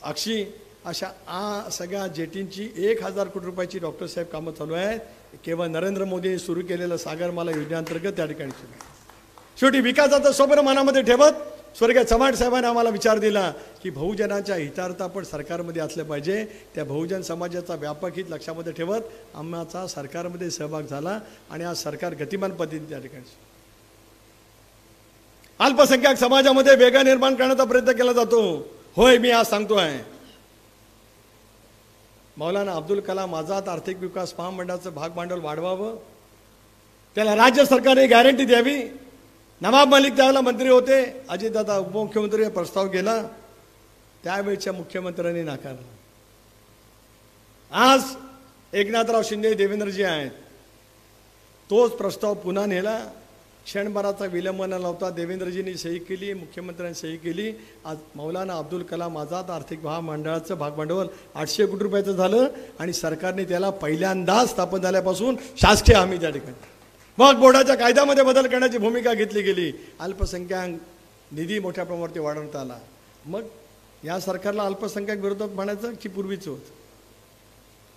अक्षी अशा सगळ्या जेटींची 1000 कोटी रुपयाची डॉक्टर साहेब कामं चालू आहेत. केवळ नरेंद्र मोदींनी सुरू केलेलं सागरमाला योजनेअंतर्गत त्या ठिकाणी सुरू आहे. शेवटी विकासाचं स्वप्न मनामध्ये ठेवत स्वर्गीय चव्हाण साहेबांनी आम्हाला विचार दिला की बहुजनांच्या हितार्थ आपण सरकारमध्ये असलं पाहिजे. त्या बहुजन समाजाचा व्यापक हित लक्षामध्ये ठेवत आम्हाचा सरकारमध्ये सहभाग झाला आणि आज सरकार गतिमान पद्धतीने त्या ठिकाणी. अल्पसंख्याक समाजामध्ये वेगळा निर्माण करण्याचा प्रयत्न केला जातो. होय, मी आज सांगतोय, मौलाना अब्दुल कलाम आझाद आर्थिक विकास महामंडळाचं भाग भांडवल वाढवावं, त्याला राज्य सरकारने गॅरंटी द्यावी. नवाब मलिक त्यावेळेला मंत्री होते, अजितदादा उपमुख्यमंत्री, प्रस्ताव गेला, त्यावेळेच्या मुख्यमंत्र्यांनी नाकारला. आज एकनाथराव शिंदे देवेंद्रजी आहेत, तोच प्रस्ताव पुन्हा नेला क्षणभराचा विलंब न लावता देवेंद्रजींनी सही केली, मुख्यमंत्र्यांनी सही केली. आज मौलाना अब्दुल कलाम आझाद आर्थिक महामंडळाचं भागभांडवल 800 कोटी रुपयाचं झालं आणि सरकारने त्याला पहिल्यांदाच स्थापन झाल्यापासून शासकीय हमी त्या ठिकाणी. मग बोर्डाच्या कायद्यामध्ये बदल करण्याची भूमिका घेतली गेली. अल्पसंख्याक निधी मोठ्या प्रमाणावरती वाढवण्यात आला. मग या सरकारला अल्पसंख्याक विरोधात म्हणायचं की पूर्वीचं होतं?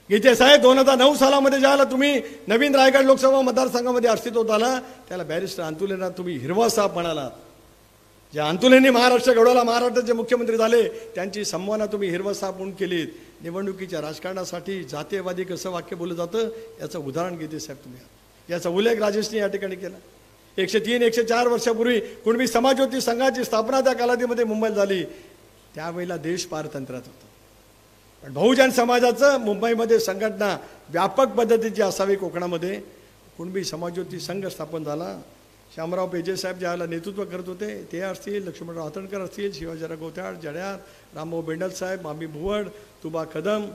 गीते साहेब 2009 सालामध्ये ज्याला तुम्ही नवीन रायगड लोकसभा मतदारसंघामध्ये अस्तित्वात आला त्याला बॅरिस्टर अंतुलेंना तुम्ही हिरवा साप म्हणालात. ज्या अंतुलेंनी महाराष्ट्र घडवला, महाराष्ट्राचे मुख्यमंत्री झाले, त्यांची संवाना तुम्ही हिरवा साप म्हणून केलीत. निवडणुकीच्या राजकारणासाठी जातीयवादी कसं वाक्य बोललं जातं याचं उदाहरण गीते साहेब तुम्ही, याचा उल्लेख राजेशने या ठिकाणी केला. 103-104 वर्षापूर्वी कुणबी समाजवादी संघाची स्थापना त्या कालावधीमध्ये मुंबईत झाली. त्यावेळेला देश पारतंत्र्यात होता. पण बहुजन समाजाचं मुंबईमध्ये संघटना व्यापक पद्धतीची असावी. कोकणामध्ये कुणबी समाजवादी संघ स्थापन झाला. शामराव पेजे साहेब ज्याला नेतृत्व करत होते ते असतील, लक्ष्मणराव हातणकर असतील, शिवाजीराव गोत्याळ, जड्यार, रामभाऊ बेंडल साहेब, मामी भुवड, तुबा कदम,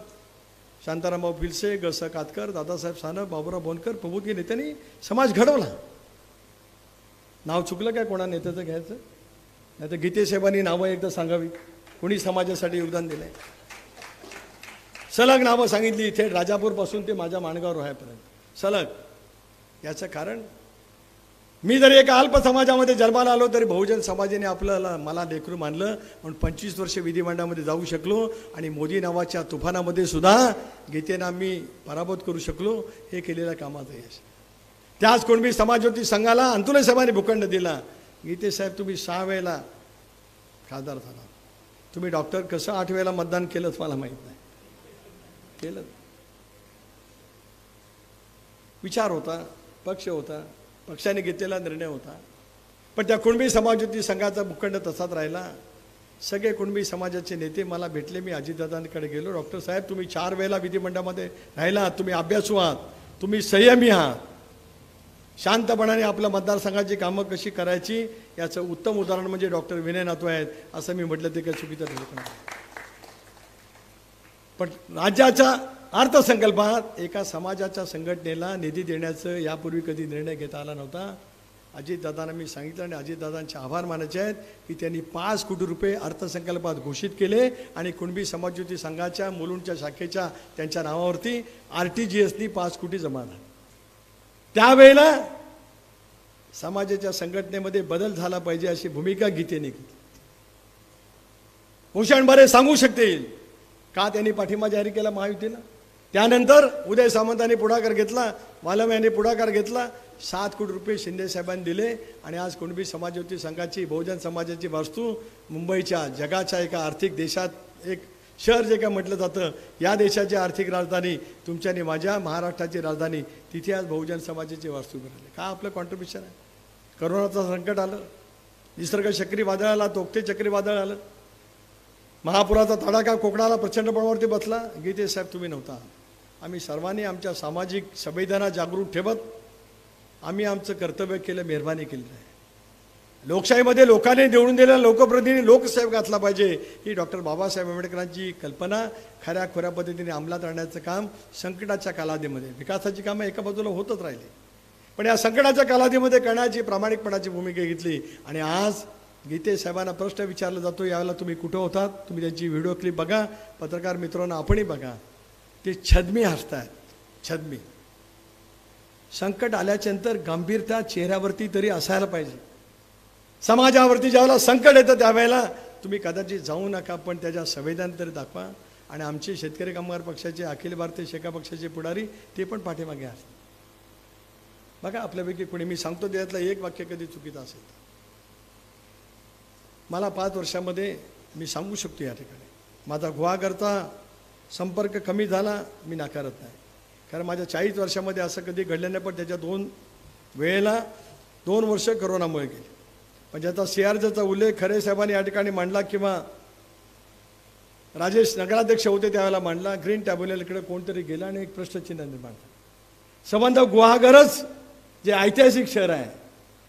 शांतारामभाऊ फिलसे, ग स कातकर, दादासाहेब सानप, बाबूराव बोनकर प्रबुद्ध नेत्यांनी समाज घडवला. नाव चुकलं काय कोणा नेत्याचं घ्यायचं? नाही तर गीते साहेबांनी नावं एकदा सांगावी, कोणी समाजासाठी योगदान दिलंय. सलग नावं सांगितली, थेट राजापूरपासून ते माझ्या माणगाव रोह्यापर्यंत सलग. याचं कारण मी जरी एका अल्प समाजामध्ये जन्माला आलो तरी बहुजन समाजाने आपल्याला मला लेकरू मानलं म्हणून 25 वर्ष विधिमंडळामध्ये जाऊ शकलो आणि मोदी नावाच्या तुफानामध्ये सुद्धा गीतेना मी पराभूत करू शकलो. हे केलेल्या कामाचं यश. त्याच कुणबी समाजवादी संघाला अंतुले साहेबांनी भूखंड दिला. गीते साहेब तुम्ही 6 वेळेला खासदार झाला. तुम्ही डॉक्टर कसं 8 वेळेला मतदान केलंच मला माहीत नाही. केलं. विचार होता, पक्ष होता, पक्षाने घेतलेला निर्णय होता. पण त्या कुणबी समाजवादी संघाचा भूखंड तसाच राहिला. सगळे कुणबी समाजाचे नेते मला भेटले. मी अजितदादांकडे गेलो. डॉक्टर साहेब तुम्ही 4 वेळेला विधिमंडळामध्ये राहिला, तुम्ही अभ्यासू आहात, तुम्ही संयमी आहात, शांतपणाने आपल्या मतदारसंघाची कामं कशी करायची याचं उत्तम उदाहरण म्हणजे डॉक्टर विनय नातू आहेत. असं मी म्हटलं ते काही चुकीचं ठरलं नाही. पण राज्याच्या अर्थसंकल्पात एका समाजाच्या संघटनेला निधी देण्याचं यापूर्वी कधी निर्णय घेता आला नव्हता. अजितदादांना मी सांगितलं आणि अजितदादांचे आभार मानायचे आहेत की त्यांनी 5 कोटी रुपये अर्थसंकल्पात घोषित केले आणि कुणबी समाजवादी संघाच्या मुलुंडच्या शाखेच्या त्यांच्या नावावरती RTGSनी 5 कोटी जमा झाले. त्यावेळेला समाजाच्या संघटनेमध्ये बदल झाला पाहिजे अशी भूमिका गीतेने घेतली. भूषण बरे सांगू शकतील का त्यांनी पाठिंबा जाहीर केला महायुतीला. त्यानंतर उदय सामंतांनी पुढाकार घेतला, वालम यांनी पुढाकार घेतला. 7 कोटी रुपये शिंदे साहेबांनी दिले आणि आज कुणबी समाजवादी संघाची बहुजन समाजाची वास्तू मुंबईच्या जगाच्या एका आर्थिक देशात एक शहर जे काय म्हटलं जातं, या देशाची आर्थिक राजधानी तुमच्या आणि माझ्या महाराष्ट्राची राजधानी, तिथे आज बहुजन समाजाची वास्तू राहिली. का आपलं कॉन्ट्रीब्युशन आहे. करोनाचं संकट आलं, निसर्ग चक्रीवादळ आला, तोक्ते चक्रीवादळ आलं, महापुराचा तडाखा कोकणाला प्रचंड प्रमाणावरती बसला. गीते साहेब तुम्ही नव्हता. आम्ही सर्वांनी आमच्या सामाजिक संवेदना जागृत ठेवत आम्ही आमचं कर्तव्य केलं, मेहरबानी केली आहे. लोकशाहीमध्ये लोकांनी निवडून दिलेला लोकप्रतिनिधी लोकसेवक घातला पाहिजे ही डॉक्टर बाबासाहेब आंबेडकरांची कल्पना खऱ्या खोऱ्या पद्धतीने अंमलात आणण्याचं काम संकटाच्या कालावधीमध्ये, विकासाची कामं एका बाजूला होतच राहिली, पण या संकटाच्या कालावधीमध्ये करण्याची प्रामाणिकपणाची भूमिका घेतली. आणि आज गीते साहेबांना प्रश्न विचारला जातो, यावेळेला तुम्ही कुठं होतात? तुम्ही त्यांची व्हिडिओ क्लिप बघा, पत्रकार मित्रांनो आपणही बघा. ते छद्मी हसतात, छद्मी. संकट आल्याच्यानंतर गंभीरता चेहऱ्यावरती तरी असायला पाहिजे. समाजावरती ज्यावेळेला संकट येतं त्यावेळेला तुम्ही कदाचित जाऊ नका, पण त्याच्या संवेदना तरी दाखवा. आणि आमचे शेतकरी कामगार पक्षाचे, अखिल भारतीय शेका पक्षाचे पुढारी ते पण पाठीमागे असतात. बघा आपल्यापैकी कोणी, मी सांगतो त्यातलं एक वाक्य कधी चुकीचं असेल मला 5 वर्षामध्ये मी सांगू शकतो. या ठिकाणी माझा गुहागरचा संपर्क कमी झाला, मी नाकारत नाही, कारण माझ्या 40 वर्षामध्ये असं कधी घडलं नाही. पण त्याच्या 2 वेळेला 2 वर्ष करोनामुळे गेली. पण ज्याचा CRJचा उल्लेख खरे साहेबांनी या ठिकाणी मांडला किंवा राजेश नगराध्यक्ष होते त्यावेळेला मांडला, ग्रीन ट्रिब्युनलकडे कोणतरी गेला आणि एक प्रश्नचिन्ह निर्माण झालं. संबंध गुहागरच जे ऐतिहासिक शहर आहे,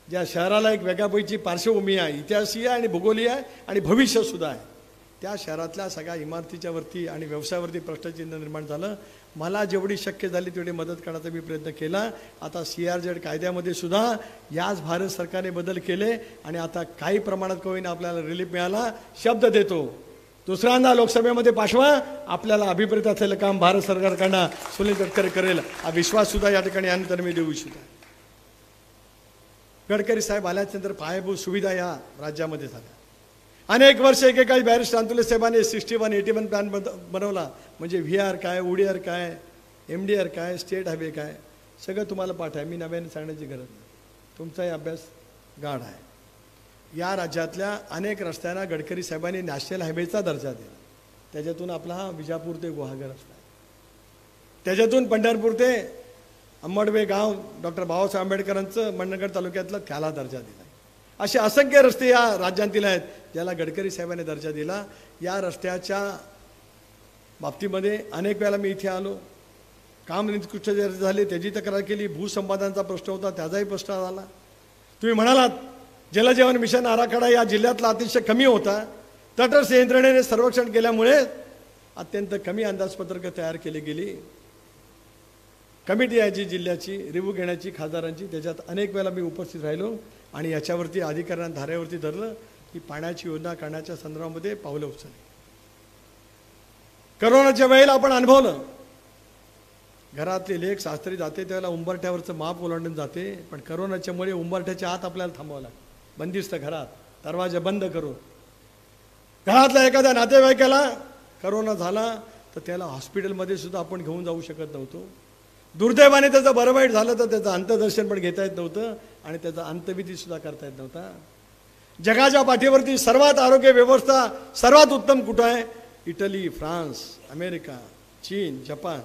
ज्या शहराला एक वेगळ्यापैकी पार्श्वभूमी आहे, इतिहासीय आणि भूगोलीय आहे आणि भविष्यसुद्धा आहे, त्या शहरातल्या सगळ्या इमारतीच्या वरती आणि व्यवसायावरती प्रश्नचिन्ह निर्माण झालं. मला जेवढी शक्य झाली तेवढी मदत करण्याचा मी प्रयत्न केला. आता CRZ कायद्यामध्ये सुद्धा याच भारत सरकारने बदल केले आणि आता काही प्रमाणात का होईना आपल्याला रिलीफ मिळाला. शब्द देतो, दुसऱ्यांदा लोकसभेमध्ये पाठवा, आपल्याला अभिप्रेत असलेलं काम भारत सरकारकडनं सुनील गडकरी करेल हा विश्वास सुद्धा या ठिकाणी यानंतर मी देऊ इच्छितो. गडकरी साहेब आल्यानंतर पायाभूत सुविधा या राज्यामध्ये झाल्या. अनेक वर्ष एकेकाळी बॅरिस्टर अंतुले साहेबांनी 61-81 प्लॅन बनवला. म्हणजे VR काय, ODR काय, MDR काय, स्टेट हायवे काय, सगळं तुम्हाला पाठ आहे. मी नव्याने सांगण्याची गरज नाही, तुमचाही अभ्यास गाढ आहे. या राज्यातल्या अनेक रस्त्यांना गडकरी साहेबांनी नॅशनल हायवेचा दर्जा दिला. त्याच्यातून आपला हा विजापूर ते गुहागर रस्ता आहे, त्याच्यातून पंढरपूर ते अंबडवे गाव डॉक्टर बाबासाहेब आंबेडकरांचं मंडणगड तालुक्यातलं त्याला दर्जा दिला. असे असंख्य रस्ते या राज्यातील आहेत ज्याला गडकरी साहेबांनी दर्जा दिला. या रस्त्याच्या बाबतीमध्ये अनेक वेळेला मी इथे आलो, काम निकृष्ट झाले त्याची तक्रार केली. भूसंपादनाचा प्रश्न होता, त्याचाही प्रश्न झाला. तुम्ही म्हणालात जलजीवन मिशन आराखडा या जिल्ह्यातला अतिशय कमी होता. तटस्थ यंत्रणेने सर्वेक्षण केल्यामुळे अत्यंत कमी अंदाजपत्रक तयार केली गेली. कमिटी याची जिल्ह्याची रिव्ह्यू घेण्याची खासदारांची, त्याच्यात अनेक वेळेला मी उपस्थित राहिलो आणि याच्यावरती अधिकाऱ्यांना धारेवरती धरलं की पाण्याची योजना करण्याच्या संदर्भामध्ये पावलं उचलली. करोनाच्या वेळेला आपण अनुभवलं, घरातले लेख सासरी जाते त्यावेळेला उंबरठ्यावरचं माप ओलांडून जाते, पण करोनाच्यामुळे उंबरठ्याच्या आत आपल्याला थांबावं लागतं. बंदिस्त घरात दरवाजा बंद करून. घरातल्या एखाद्या नातेवाईकाला करोना झाला तर त्याला हॉस्पिटलमध्ये सुद्धा आपण घेऊन जाऊ शकत नव्हतो. दुर्दैवाने त्याचं बरं वाईट झालं तर त्याचं अंत्यदर्शन पण घेता येत नव्हतं आणि त्याचा अंत्यविधी सुद्धा करता येत नव्हता. जगाच्या पाठीवरती सर्वात आरोग्य व्यवस्था सर्वात उत्तम कुठं आहे? इटली, फ्रान्स, अमेरिका, चीन, जपान.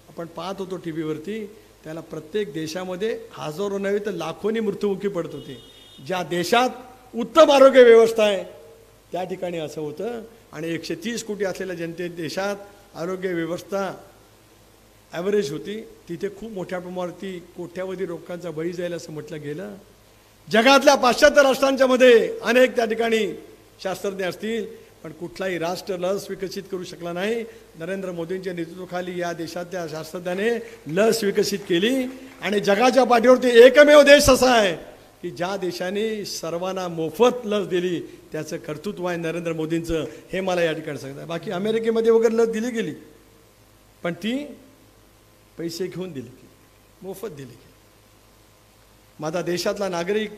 आपण पाहत होतो TV वरती, त्याला प्रत्येक देशामध्ये हजारो नव्हे तर लाखोनी मृत्युमुखी पडत होते. ज्या देशात उत्तम आरोग्य व्यवस्था आहे त्या ठिकाणी असं होतं. आणि 130 कोटी असलेल्या देशात आरोग्य व्यवस्था ॲव्हरेज होती, तिथे खूप मोठ्या प्रमाणावरती कोट्यावधी लोकांचा बळी जाईल असं म्हटलं गेलं. जगातल्या पाश्चात्य राष्ट्रांच्या मध्ये अनेक त्या ठिकाणी शास्त्रज्ञ असतील, पण कुठलाही राष्ट्र लस विकसित करू शकला नाही. नरेंद्र मोदींच्या नेतृत्वाखाली या देशातल्या शास्त्रज्ञाने लस विकसित केली आणि जगाच्या पाठीवरती एकमेव देश असा आहे की ज्या देशाने सर्वांना मोफत लस दिली, त्याचं कर्तृत्व आहे नरेंद्र मोदींचं. हे मला या ठिकाणी सांगतं. बाकी अमेरिकेमध्ये वगैरे लस दिली गेली, पण ती पैसे घेऊन दिली गेली, मोफत दिली गेली. माझा देशातला नागरिक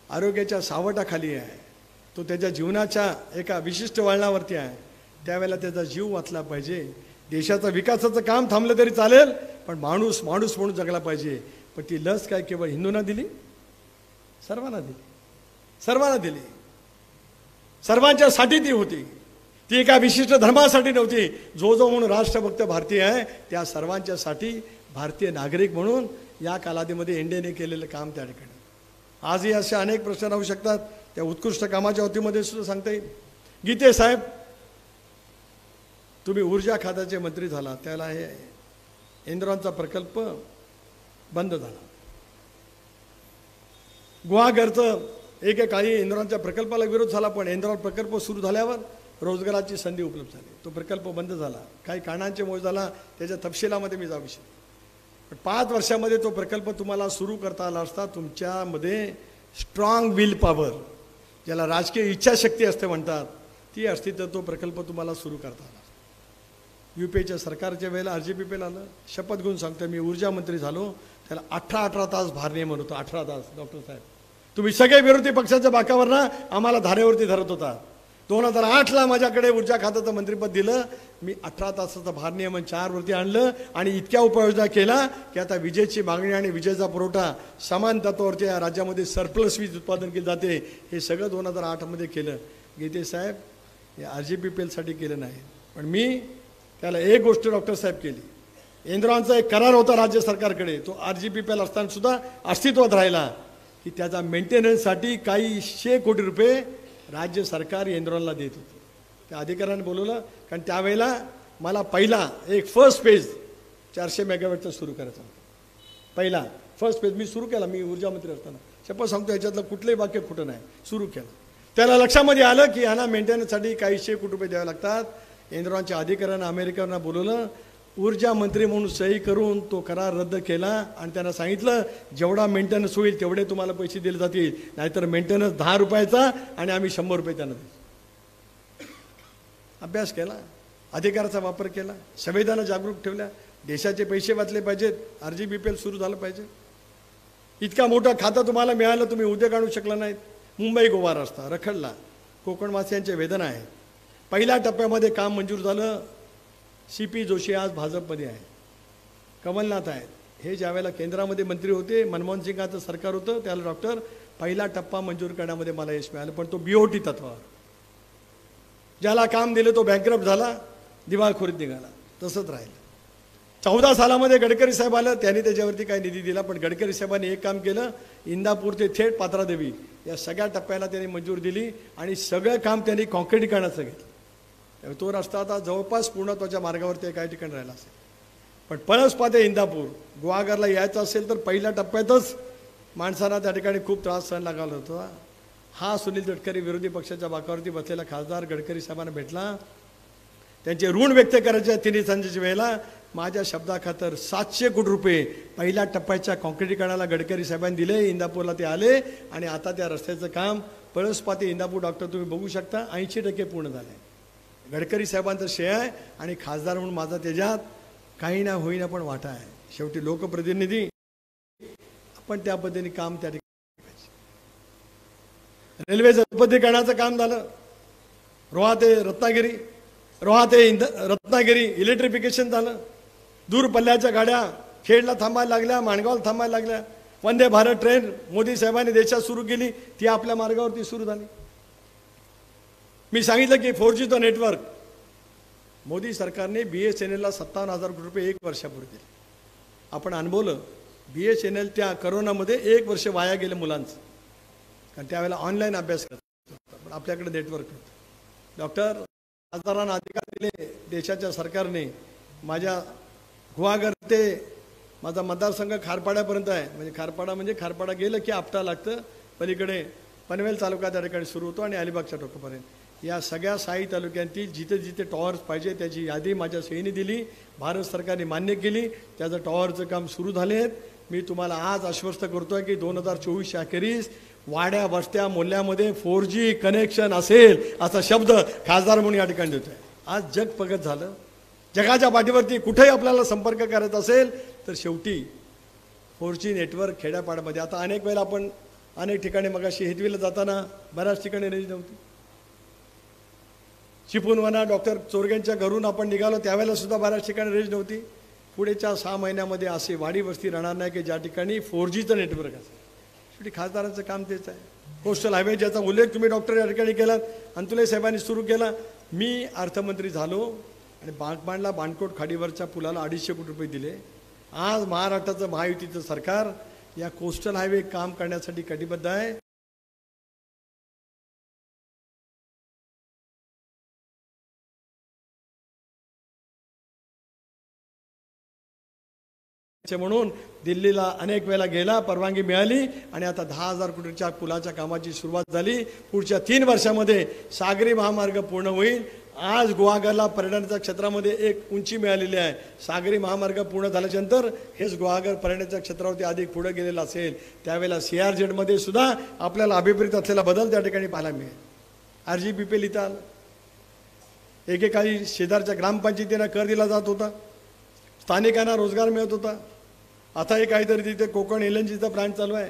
आरोग्याच्या सावटाखाली आहे, तो त्याच्या जीवनाच्या एका विशिष्ट वळणावरती आहे, त्यावेळेला त्याचा जीव वाचला पाहिजे. देशाचं विकासाचं काम थांबलं तरी चालेल, पण माणूस माणूस म्हणून जगला पाहिजे. पण ती लस काय केवळ हिंदूंना दिली? सर्वांना दिली, सर्वांना दिली. सर्वांच्यासाठी ती होती, ती एका विशिष्ट धर्मासाठी नव्हती. जो जो म्हणून राष्ट्रभक्त भारतीय आहे त्या सर्वांच्यासाठी भारतीय नागरिक म्हणून या कालावधीमध्ये इंडियाने केलेलं काम त्या ठिकाणी. आजही असे अनेक प्रश्न राहू शकतात, त्या उत्कृष्ट कामाच्या वतीमध्ये सुद्धा सांगता येईल. गीते साहेब, तुम्ही ऊर्जा खात्याचे मंत्री झाला, त्याला हे इंद्रांचा प्रकल्प बंद झाला. गुहागरचं एकेकाळी इंद्रांच्या प्रकल्पाला विरोध झाला, पण इंद्रा प्रकल्प सुरू झाल्यावर रोजगाराची संधी उपलब्ध झाली. तो प्रकल्प बंद झाला, काही कारणांच्यामुळे झाला, त्याच्या तपशिलामध्ये मी जाऊ इच्छितो. पण 5 वर्षामध्ये तो प्रकल्प तुम्हाला सुरू करता आला असता, तुमच्यामध्ये स्ट्रॉंग विल पॉवर, ज्याला राजकीय इच्छाशक्ती असते म्हणतात, ती असती तर तो प्रकल्प तुम्हाला सुरू करता आला. UPAच्या सरकारच्या वेळेला RGPPL आलं. शपथ घेऊन सांगतो, मी ऊर्जा मंत्री झालो त्याला 18 तास भारनियम म्हणत होतो. 18 तास. डॉक्टर साहेब, तुम्ही सगळे विरोधी पक्षाच्या बाकावरनं आम्हाला धारेवरती धरत होता. 2008ला माझ्याकडे ऊर्जा खात्याचं मंत्रिपद दिलं. मी 18 तासाचा भारनियमन 4 वरती आणलं आणि इतक्या उपाययोजना केला की आता विजेची मागणी आणि विजेचा पुरवठा समान तत्वावरती या राज्यामध्ये सरप्लस वीज उत्पादन केले जाते. हे सगळं 2008मध्ये केलं. गीते साहेब, हे RGPPLसाठी केलं नाही, पण मी त्याला एक गोष्ट डॉक्टर साहेब केली. इंद्रांचा एक करार होता राज्य सरकारकडे, तो RGPPL असताना सुद्धा अस्तित्वात राहिला की त्याचा मेंटेनन्ससाठी काही 100 कोटी रुपये राज्य सरकार इंद्रांना देत होतं. त्या अधिकाऱ्याने बोलवलं, कारण त्यावेळेला मला पहिला एक फर्स्ट फेज 400 मेगावॅटचा सुरू करायचा होता. पहिला फर्स्ट फेज मी सुरू केला. मी ऊर्जा मंत्री असताना शपथ सांगतो, याच्यातलं कुठलंही वाक्य कुठं नाही, सुरू केलं. त्याला लक्षामध्ये आलं की यांना मेंटेनन्ससाठी काही 100 कोटी रुपये द्यावे लागतात. एनरॉनच्या अधिकाऱ्यांना अमेरिकेवरनं बोलवलं, ऊर्जा मंत्री म्हणून सही करून तो करार रद्द केला आणि त्यांना सांगितलं जेवढा मेंटेनन्स होईल तेवढे तुम्हाला पैसे दिले जातील, नाहीतर मेंटेनन्स 10 रुपयाचा आणि आम्ही 100 रुपये त्यांना देऊ. अभ्यास केला, अधिकाराचा वापर केला, संविधान जागरूक ठेवल्या, देशाचे पैसे वाचले पाहिजेत, RGBPL सुरू झालं पाहिजे. इतका मोठा खातं तुम्हाला मिळालं, तुम्ही उद्योग आणू शकला नाहीत. मुंबई गोवा रस्ता रखडला, कोकणवासियांच्या वेदना आहेत. पहिल्या टप्प्यामध्ये काम मंजूर झालं. CP जोशी आज भाजपमध्ये आहे, कमलनाथ आहेत. हे ज्यावेळेला केंद्रामध्ये मंत्री होते, मनमोहन सिंगाचं सरकार होतं, त्याला डॉक्टर पहिला टप्पा मंजूर करण्यामध्ये मला यश मिळालं, पण तो BOT तत्वावर. ज्याला काम दिलं तो बँकरप्ट झाला, दिवाळखोरीत निघाला, तसंच राहिलं. 14 सालामध्ये गडकरी साहेब आलं, त्यांनी त्याच्यावरती काही निधी दिला, पण गडकरी साहेबांनी एक काम केलं, इंदापूर ते थेट पात्रादेवी या सगळ्या टप्प्याला त्यांनी मंजूर दिली आणि सगळं काम त्यांनी कॉन्क्रिटीकरणाचं घेतलं. तो रस्ता आता जवळपास पूर्णत्वाच्या मार्गावरती काही ठिकाणी राहिला असेल. पण पळसपा ते इंदापूर गुहागरला यायचं असेल तर पहिल्या टप्प्यातच माणसांना त्या ठिकाणी खूप त्रास सहन लागला होता. हा सुनील तटकरे विरोधी पक्षाच्या बाकावरती बसलेला खासदार गडकरी साहेबांना भेटला, त्यांचे ऋण व्यक्त करायच्या तिन्ही संधीच्या वेळेला माझ्या शब्दाखातर 700 कोटी रुपये पहिल्या टप्प्याच्या कॉन्क्रिटीकरणाला गडकरी साहेबांनी दिले. इंदापूरला ते आले आणि आता त्या रस्त्याचं काम पळसपा ते इंदापूर डॉक्टर तुम्ही बघू शकता 80% पूर्ण झालं. गडकरी साहेबांचं श्रेय आहे आणि खासदार म्हणून माझा त्याच्यात काही ना होईना पण वाटा आहे. शेवटी लोकप्रतिनिधी आपण त्या पद्धतीने काम त्या ठिकाणी. रेल्वे जलपथीकरणाचं काम झालं, रोहा ते रत्नागिरी, रोहा ते रत्नागिरी इलेक्ट्रिफिकेशन झालं. दूर पल्ल्याच्या गाड्या खेडला थांबायला लागल्या, माणगावला थांबायला लागल्या. वंदे भारत ट्रेन मोदी साहेबांनी देशात सुरू केली, ती आपल्या मार्गावरती सुरू झाली. मी सांगितलं की 4Gचं नेटवर्क मोदी सरकारने BSNLला 57,000 कोटी रुपये 1 वर्षापूर्वी दिले. आपण अनुभवलं BSNL त्या करोनामध्ये 1 वर्ष वाया गेलं मुलांचं, कारण त्यावेळेला ऑनलाईन अभ्यास करत होता, पण आपल्याकडे नेटवर्क होतं. डॉक्टर खासदारांना अधिकार दिले देशाच्या सरकारने. माझ्या गुहागर ते माझा मतदारसंघ खारपाड्यापर्यंत आहे, म्हणजे खारपाडा गेलं की आपटा लागतं, पलीकडे पनवेल तालुका त्या ठिकाणी सुरू होतो आणि अलिबागच्या टोकापर्यंत. या सगळ्या 6 तालुक्यांतील जिथे जिथे टॉवर्स पाहिजे त्याची यादी माझ्या सहीने दिली, भारत सरकारने मान्य केली, त्याचं टॉवरचं काम सुरू झाले आहेत. मी तुम्हाला आज आश्वस्त करतोय की 2024 अखेरीस वाड्या वस्त्या मोहल्ल्यामध्ये 4G कनेक्शन असेल असा शब्द खासदार म्हणून या ठिकाणी देतोय. आज जग प्रगत झालं, जगाच्या पाठीवरती कुठेही आपल्याला संपर्क करायचा असेल तर शेवटी 4G नेटवर्क खेड्यापाड्यामध्ये. आता अनेक वेळेला आपण अनेक ठिकाणी मगाशी हेदवीला जाताना बऱ्याच ठिकाणी रेंज नव्हती. चिपळूणवना डॉक्टर चोरगेंच्या घरून आपण निघालो त्यावेळेला सुद्धा बऱ्याच ठिकाणी रेंज नव्हती. पुढेच्या 6 महिन्यामध्ये असे वाडी वस्ती राहणार नाही की ज्या ठिकाणी 4Gचं नेटवर्क असेल. शेवटी खासदारांचं काम तेच आहे. कोस्टल हायवे ज्याचा उल्लेख तुम्ही डॉक्टर या ठिकाणी केलात, अंतुले साहेबांनी सुरू केला. मी अर्थमंत्री झालो आणि बागबांडला बाणकोट खाडीवरच्या पुलाला 250 कोटी रुपये दिले. आज महाराष्ट्राचं महायुतीचं सरकार या कोस्टल हायवे काम करण्यासाठी कटिबद्ध आहे. म्हणून दिल्लीला अनेक वेळेला गेला, परवानगी मिळाली आणि आता 10,000 कोटीच्या पुलाच्या कामाची सुरुवात झाली. पुढच्या 3 वर्षामध्ये सागरी महामार्ग पूर्ण होईल. आज गुहागरला पर्यटनाच्या क्षेत्रामध्ये एक उंची मिळालेली आहे. सागरी महामार्ग पूर्ण झाल्यानंतर हेच गुहागर पर्यटनाच्या क्षेत्रावरती अधिक पुढे गेलेला असेल. त्यावेळेला CRZ सुद्धा आपल्याला अभिप्रेत असलेला बदल त्या ठिकाणी पाहायला मिळेल. RGBPL इथं आलं. एकेकाळी शेजारच्या ग्रामपंचायतींना कर दिला जात होता, स्थानिकांना रोजगार मिळत होता. आता हे काहीतरी तिथे कोकण LNGचा प्लांट चालू आहे.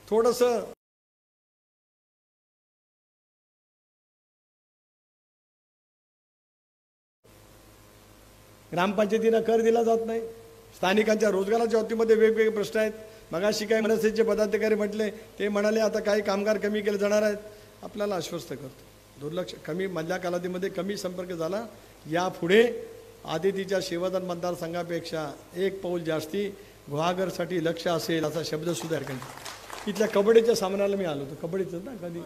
थोडंसं ग्रामपंचायतींना कर दिला जात नाही. स्थानिकांच्या रोजगाराच्या बाबतीमध्ये वेगवेगळे प्रश्न आहेत. मगाशी काही मनसेचे पदाधिकारी म्हटले, ते म्हणाले आता काही कामगार कमी केले जाणार आहेत. आपल्याला आश्वस्त करतो, दुर्लक्ष कमी मधल्या कालावधीमध्ये कमी संपर्क झाला. यापुढे आदितीच्या शिवधन मतदारसंघापेक्षा 1 पाऊल जास्ती गुहागरसाठी लक्ष असेल असा शब्द सुद्धा करतो. इथल्या कबड्डीच्या सामन्याला मी आलो होतो, कबड्डीचं ना कधी.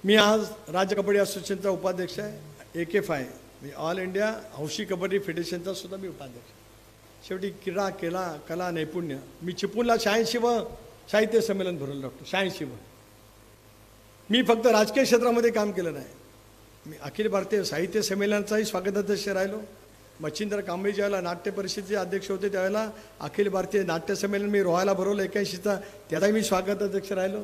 मी आज राज्य कबड्डी असोसिएशनचा उपाध्यक्ष आहे. AKFI म्हणजे ऑल इंडिया हौशी कबड्डी फेडरेशनचा सुद्धा मी उपाध्यक्ष. शेवटी क्रीडा कला नैपुण्य. मी चिपळूणला 86व साहित्य संमेलन भरवलं डॉक्टर. 86व मी फक्त राजकीय क्षेत्रामध्ये काम केलं नाही, मी अखिल भारतीय साहित्य संमेलनाचाही स्वागताध्यक्ष राहिलो. मच्छिंद्र कांबळे ज्यावेळेला नाट्य परिषदेचे अध्यक्ष होते त्यावेळेला अखिल भारतीय नाट्य संमेलन मी रोहायला भरवलं 81चा, त्याचाही मी स्वागताध्यक्ष राहिलो.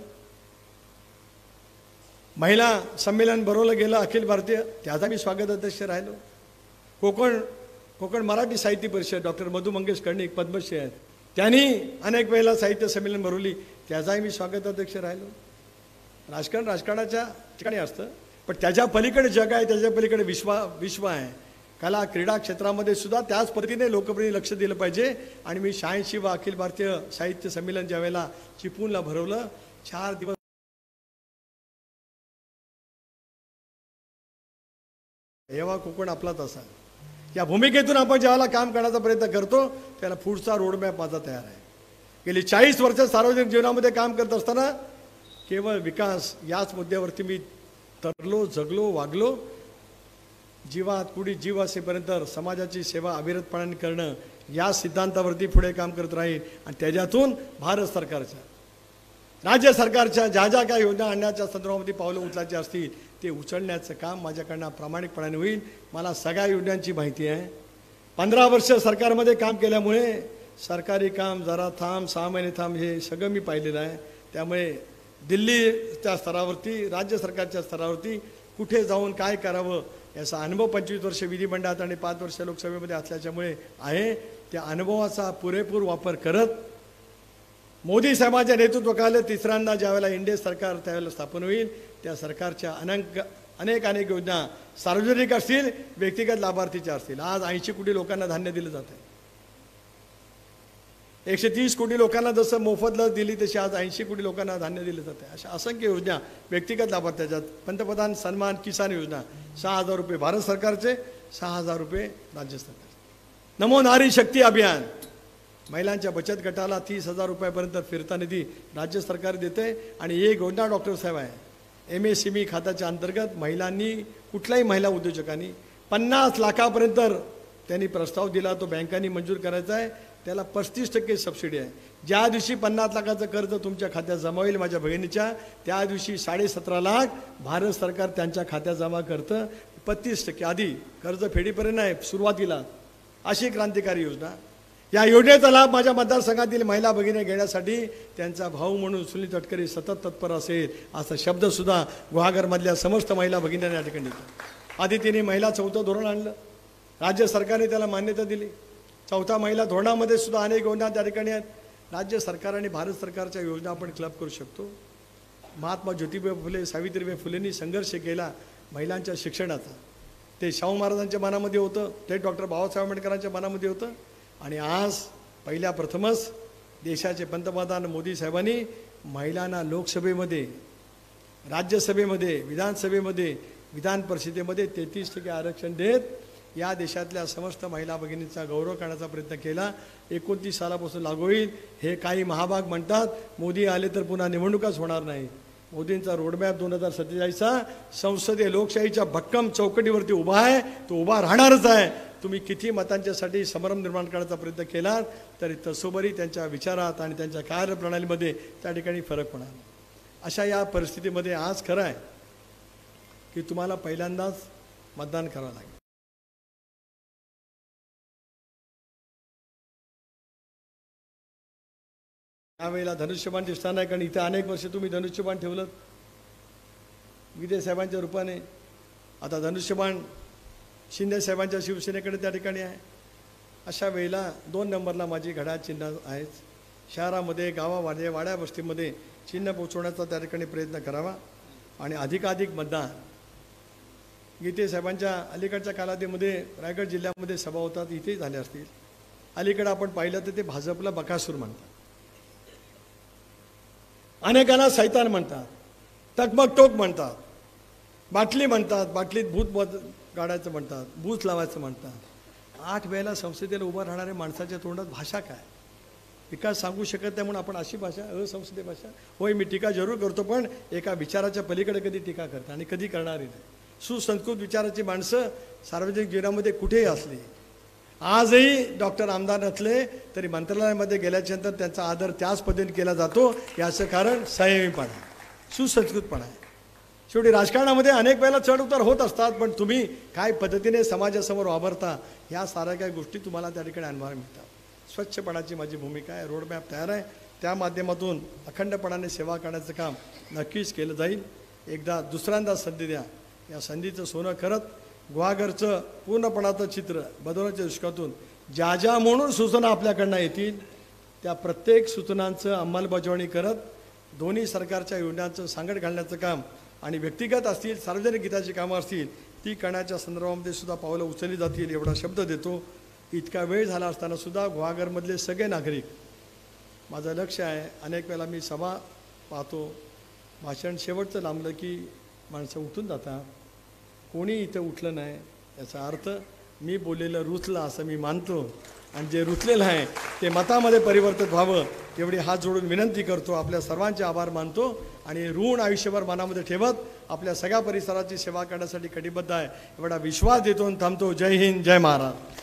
महिला संमेलन भरवलं गेलं अखिल भारतीय, त्याचा मी स्वागताध्यक्ष राहिलो. कोकण मराठी साहित्य परिषद डॉक्टर मधु मंगेश कर्णिक पद्मश्री आहेत, त्यांनी अनेक वेळेला साहित्य संमेलन भरवली, त्याचाही मी स्वागताध्यक्ष राहिलो. राजकारण राजकारणाच्या ठिकाणी असतं, पण त्याच्या पलीकडे जग आहे, त्याच्या पलीकडे विश्व आहे. कला क्रीडा क्षेत्रामध्ये सुद्धा त्याच पद्धतीने लोकप्रिय लक्ष दिलं पाहिजे. आणि मी 86 अखिल भारतीय साहित्य संमेलन ज्या वेळेला चिपळूणला भरवलं, 4 दिवस एव्हा कोकण आपलाच असा, या भूमिकेतून आपण ज्यावेळेला काम करण्याचा प्रयत्न करतो त्याला पुढचा रोडमॅप माझा तयार आहे. गेली 40 वर्ष सार्वजनिक जीवनामध्ये काम करत असताना केवळ विकास याच मुद्द्यावरती मी तरलो, जगलो, वागलो. जीवात कुडी जीव असेपर्यंत समाजाची सेवा अविरतपणाने करणं या सिद्धांतावरती पुढे काम करत राहील. आणि त्याच्यातून भारत सरकारच्या, राज्य सरकारच्या ज्या ज्या काही योजना आणण्याच्या संदर्भामध्ये पावलं उचलायची असतील ते उचलण्याचं काम माझ्याकडनं प्रामाणिकपणाने होईल. मला सगळ्या योजनांची माहिती आहे. 15 वर्ष सरकारमध्ये काम केल्यामुळे सरकारी काम जरा थांब, 6 महिने थांब, हे सगळं मी पाहिलेलं आहे. त्यामुळे दिल्लीच्या स्तरावरती, राज्य सरकारच्या स्तरावरती कुठे जाऊन काय करावं याचा अनुभव 25 वर्ष विधिमंडळात आणि 5 वर्ष लोकसभेमध्ये असल्याच्यामुळे आहे. त्या अनुभवाचा पुरेपूर वापर करत मोदी साहेबांच्या नेतृत्वाखाली तिसऱ्यांदा ज्यावेळेला इंडिया सरकार त्यावेळेला स्थापन होईल, त्या सरकारच्या अनेक योजना सार्वजनिक असतील, व्यक्तिगत लाभार्थीच्या असतील. आज 80 कोटी लोकांना धान्य दिलं जात आहे. 130 कोटी लोकांना जसं मोफत लस दिली तशी आज 80 कोटी लोकांना धान्य दिलं जातं. अशा असंख्य योजना व्यक्तिगत लाभार्थ्याच्यात. पंतप्रधान सन्मान किसान योजना 6,000 रुपये भारत सरकारचे, 6,000 रुपये राज्य सरकारचे. नमो नारी शक्ती अभियान, महिलांच्या बचत गटाला 30,000 रुपयापर्यंत फिरता निधी राज्य सरकार देते. आणि एक योजना डॉक्टर साहेब आहे, MSME खात्याच्या अंतर्गत महिलांनी, कुठल्याही महिला उद्योजकांनी 50 लाखापर्यंत त्यांनी प्रस्ताव दिला, तो बँकांनी मंजूर करायचा आहे. त्याला 35% सबसिडी आहे. ज्या दिवशी 50 लाखाचं कर्ज तुमच्या खात्यात जमा होईल माझ्या भगिनीच्या, त्या दिवशी 17.5 लाख भारत सरकार त्यांच्या खात्यात जमा करतं. 35% आधी कर्ज फेडीपर्यंत आहे सुरुवातीला. अशी क्रांतिकारी योजना. या योजनेचा लाभ माझ्या मतदारसंघातील महिला भगिनी घेण्यासाठी त्यांचा भाऊ म्हणून सुनील तटकरे सतत तत्पर असेल, असा शब्दसुद्धा गुहागरमधल्या समस्त महिला भगिनींना या ठिकाणी दिला. आधी तिने महिला 4थं धोरण आणलं, राज्य सरकारने त्याला मान्यता दिली. 4थ्या महिला धोरणामध्ये सुद्धा अनेक योजना त्या ठिकाणी आहेत. राज्य सरकार आणि भारत सरकारच्या योजना आपण क्लब करू शकतो. महात्मा ज्योतिबा फुले, सावित्रीबाई फुलेंनी संघर्ष केला महिलांच्या शिक्षणाचा. ते शाहू महाराजांच्या मनामध्ये होतं, ते डॉक्टर बाबासाहेब आंबेडकरांच्या मनामध्ये होतं. आणि आज प्रथमच देशाचे पंतप्रधान मोदी साहेबांनी महिलांना लोकसभेमध्ये, राज्यसभेमध्ये, विधानसभेमध्ये, विधान परिषदेमध्ये 33% आरक्षण देत या देशातल्या समस्त महिला भगिनींचा गौरव करण्याचा प्रयत्न केला. 29 सालापासून लागू होईल. हे काही महाभाग म्हणतात मोदी आले तर पुन्हा निवडणुकाच होणार नाही. मोदींचा रोडमॅप 2047चा संसदीय लोकशाहीच्या भक्कम चौकटीवरती उभा आहे, तो उभा राहणारच आहे. तुम्ही किती मतांच्यासाठी संभ्रम निर्माण करण्याचा प्रयत्न केला तरी तसोबरी त्यांच्या विचारात आणि त्यांच्या कार्यप्रणालीमध्ये त्या ठिकाणी फरक होणार. अशा या परिस्थितीमध्ये आज खरं आहे की तुम्हाला पहिल्यांदाच मतदान करावं लागेल. त्यावेळेला धनुष्यबाण दिसणार नाही, कारण इथे अनेक वर्ष तुम्ही धनुष्यबाण ठेवलं विजय साहेबांच्या रूपाने. आता धनुष्यबाण शिंदे साहेबांच्या शिवसेनेकडे त्या ठिकाणी आहे. अशा वेळेला 2 नंबरला माझी घड्याळ चिन्ह आहेच. शहरामध्ये, गावामध्ये, वाड्या वस्तीमध्ये चिन्ह पोचवण्याचा त्या ठिकाणी प्रयत्न करावा. आणि अधिकाधिक मतदान. गीते साहेबांच्या अलीकडच्या कालावधीमध्ये रायगड जिल्ह्यामध्ये सभा होतात, इथेही झाल्या असतील. अलीकडे आपण पाहिलं तर ते भाजपला बकासूर म्हणतात, अनेकांना सैतान म्हणतात, टकमकटोक म्हणतात, बाटली म्हणतात, बाटलीत भूत काढायचं म्हणतात, भूत लावायचं म्हणतात. 8 वेळेला संसदेला उभं राहणाऱ्या माणसाच्या तोंडात भाषा काय? विकास सांगू शकत नाही म्हणून आपण अशी भाषा, असंसदीय भाषा. होय, मी टीका जरूर करतो, पण एका विचाराच्या पलीकडे कधी टीका करता आणि कधी करणारही नाही. सुसंस्कृत विचाराची माणसं सार्वजनिक जीवनामध्ये कुठेही असली, आजही डॉक्टर आमदार नसले तरी मंत्रालयामध्ये गेल्याच्यानंतर त्यांचा आदर त्याच पद्धतीने केला जातो. याचं कारण संयमीपणा, सुसंस्कृतपणा आहे. शेवटी राजकारणामध्ये अनेक वेळेला चढ उतार होत असतात, पण तुम्ही काय पद्धतीने समाजासमोर वावरता ह्या साऱ्या काही गोष्टी तुम्हाला त्या ठिकाणी अनुभवायला मिळतात. स्वच्छपणाची माझी भूमिका आहे, रोडमॅप तयार आहे, त्या माध्यमातून अखंडपणाने सेवा करण्याचं काम नक्कीच केलं जाईल. एकदा दुसऱ्यांदा संधी द्या, या संधीचं सोनं करत गुहागरचं पूर्णपणाचं चित्र बदलण्याच्या दृष्टीतून ज्या ज्या म्हणून सूचना आपल्याकडनं येतील त्या प्रत्येक सूचनांचं अंमलबजावणी करत दोन्ही सरकारच्या योजनांचं सांगड घालण्याचं काम आणि व्यक्तिगत असतील सार्वजनिक हिताची कामं असतील ती करण्याच्या संदर्भामध्ये सुद्धा पावलं उचलली जातील एवढा शब्द देतो. इतका वेळ झाला असताना सुद्धा गुहागरमधले सगळे नागरिक, माझं लक्ष आहे, अनेक वेळेला मी सभा पाहतो, भाषण शेवटचं लांबलं की माणसं उठून जातात, कोणी इथं उठलं नाही. याचा अर्थ मी बोललेलं रुचलं असं मी मानतो आणि जे रुचलेलं आहे ते मतामध्ये परिवर्तित व्हावं एवढी हात जोडून विनंती करतो. आपल्या सर्वांचे आभार मानतो आणि ऋण आयुष्यभर मनामध्ये ठेवत आपल्या सगळ्या परिसराची सेवा करण्यासाठी कटिबद्ध आहे एवढा विश्वास देतो आणि थांबतो. जय हिंद, जय महाराष्ट्र.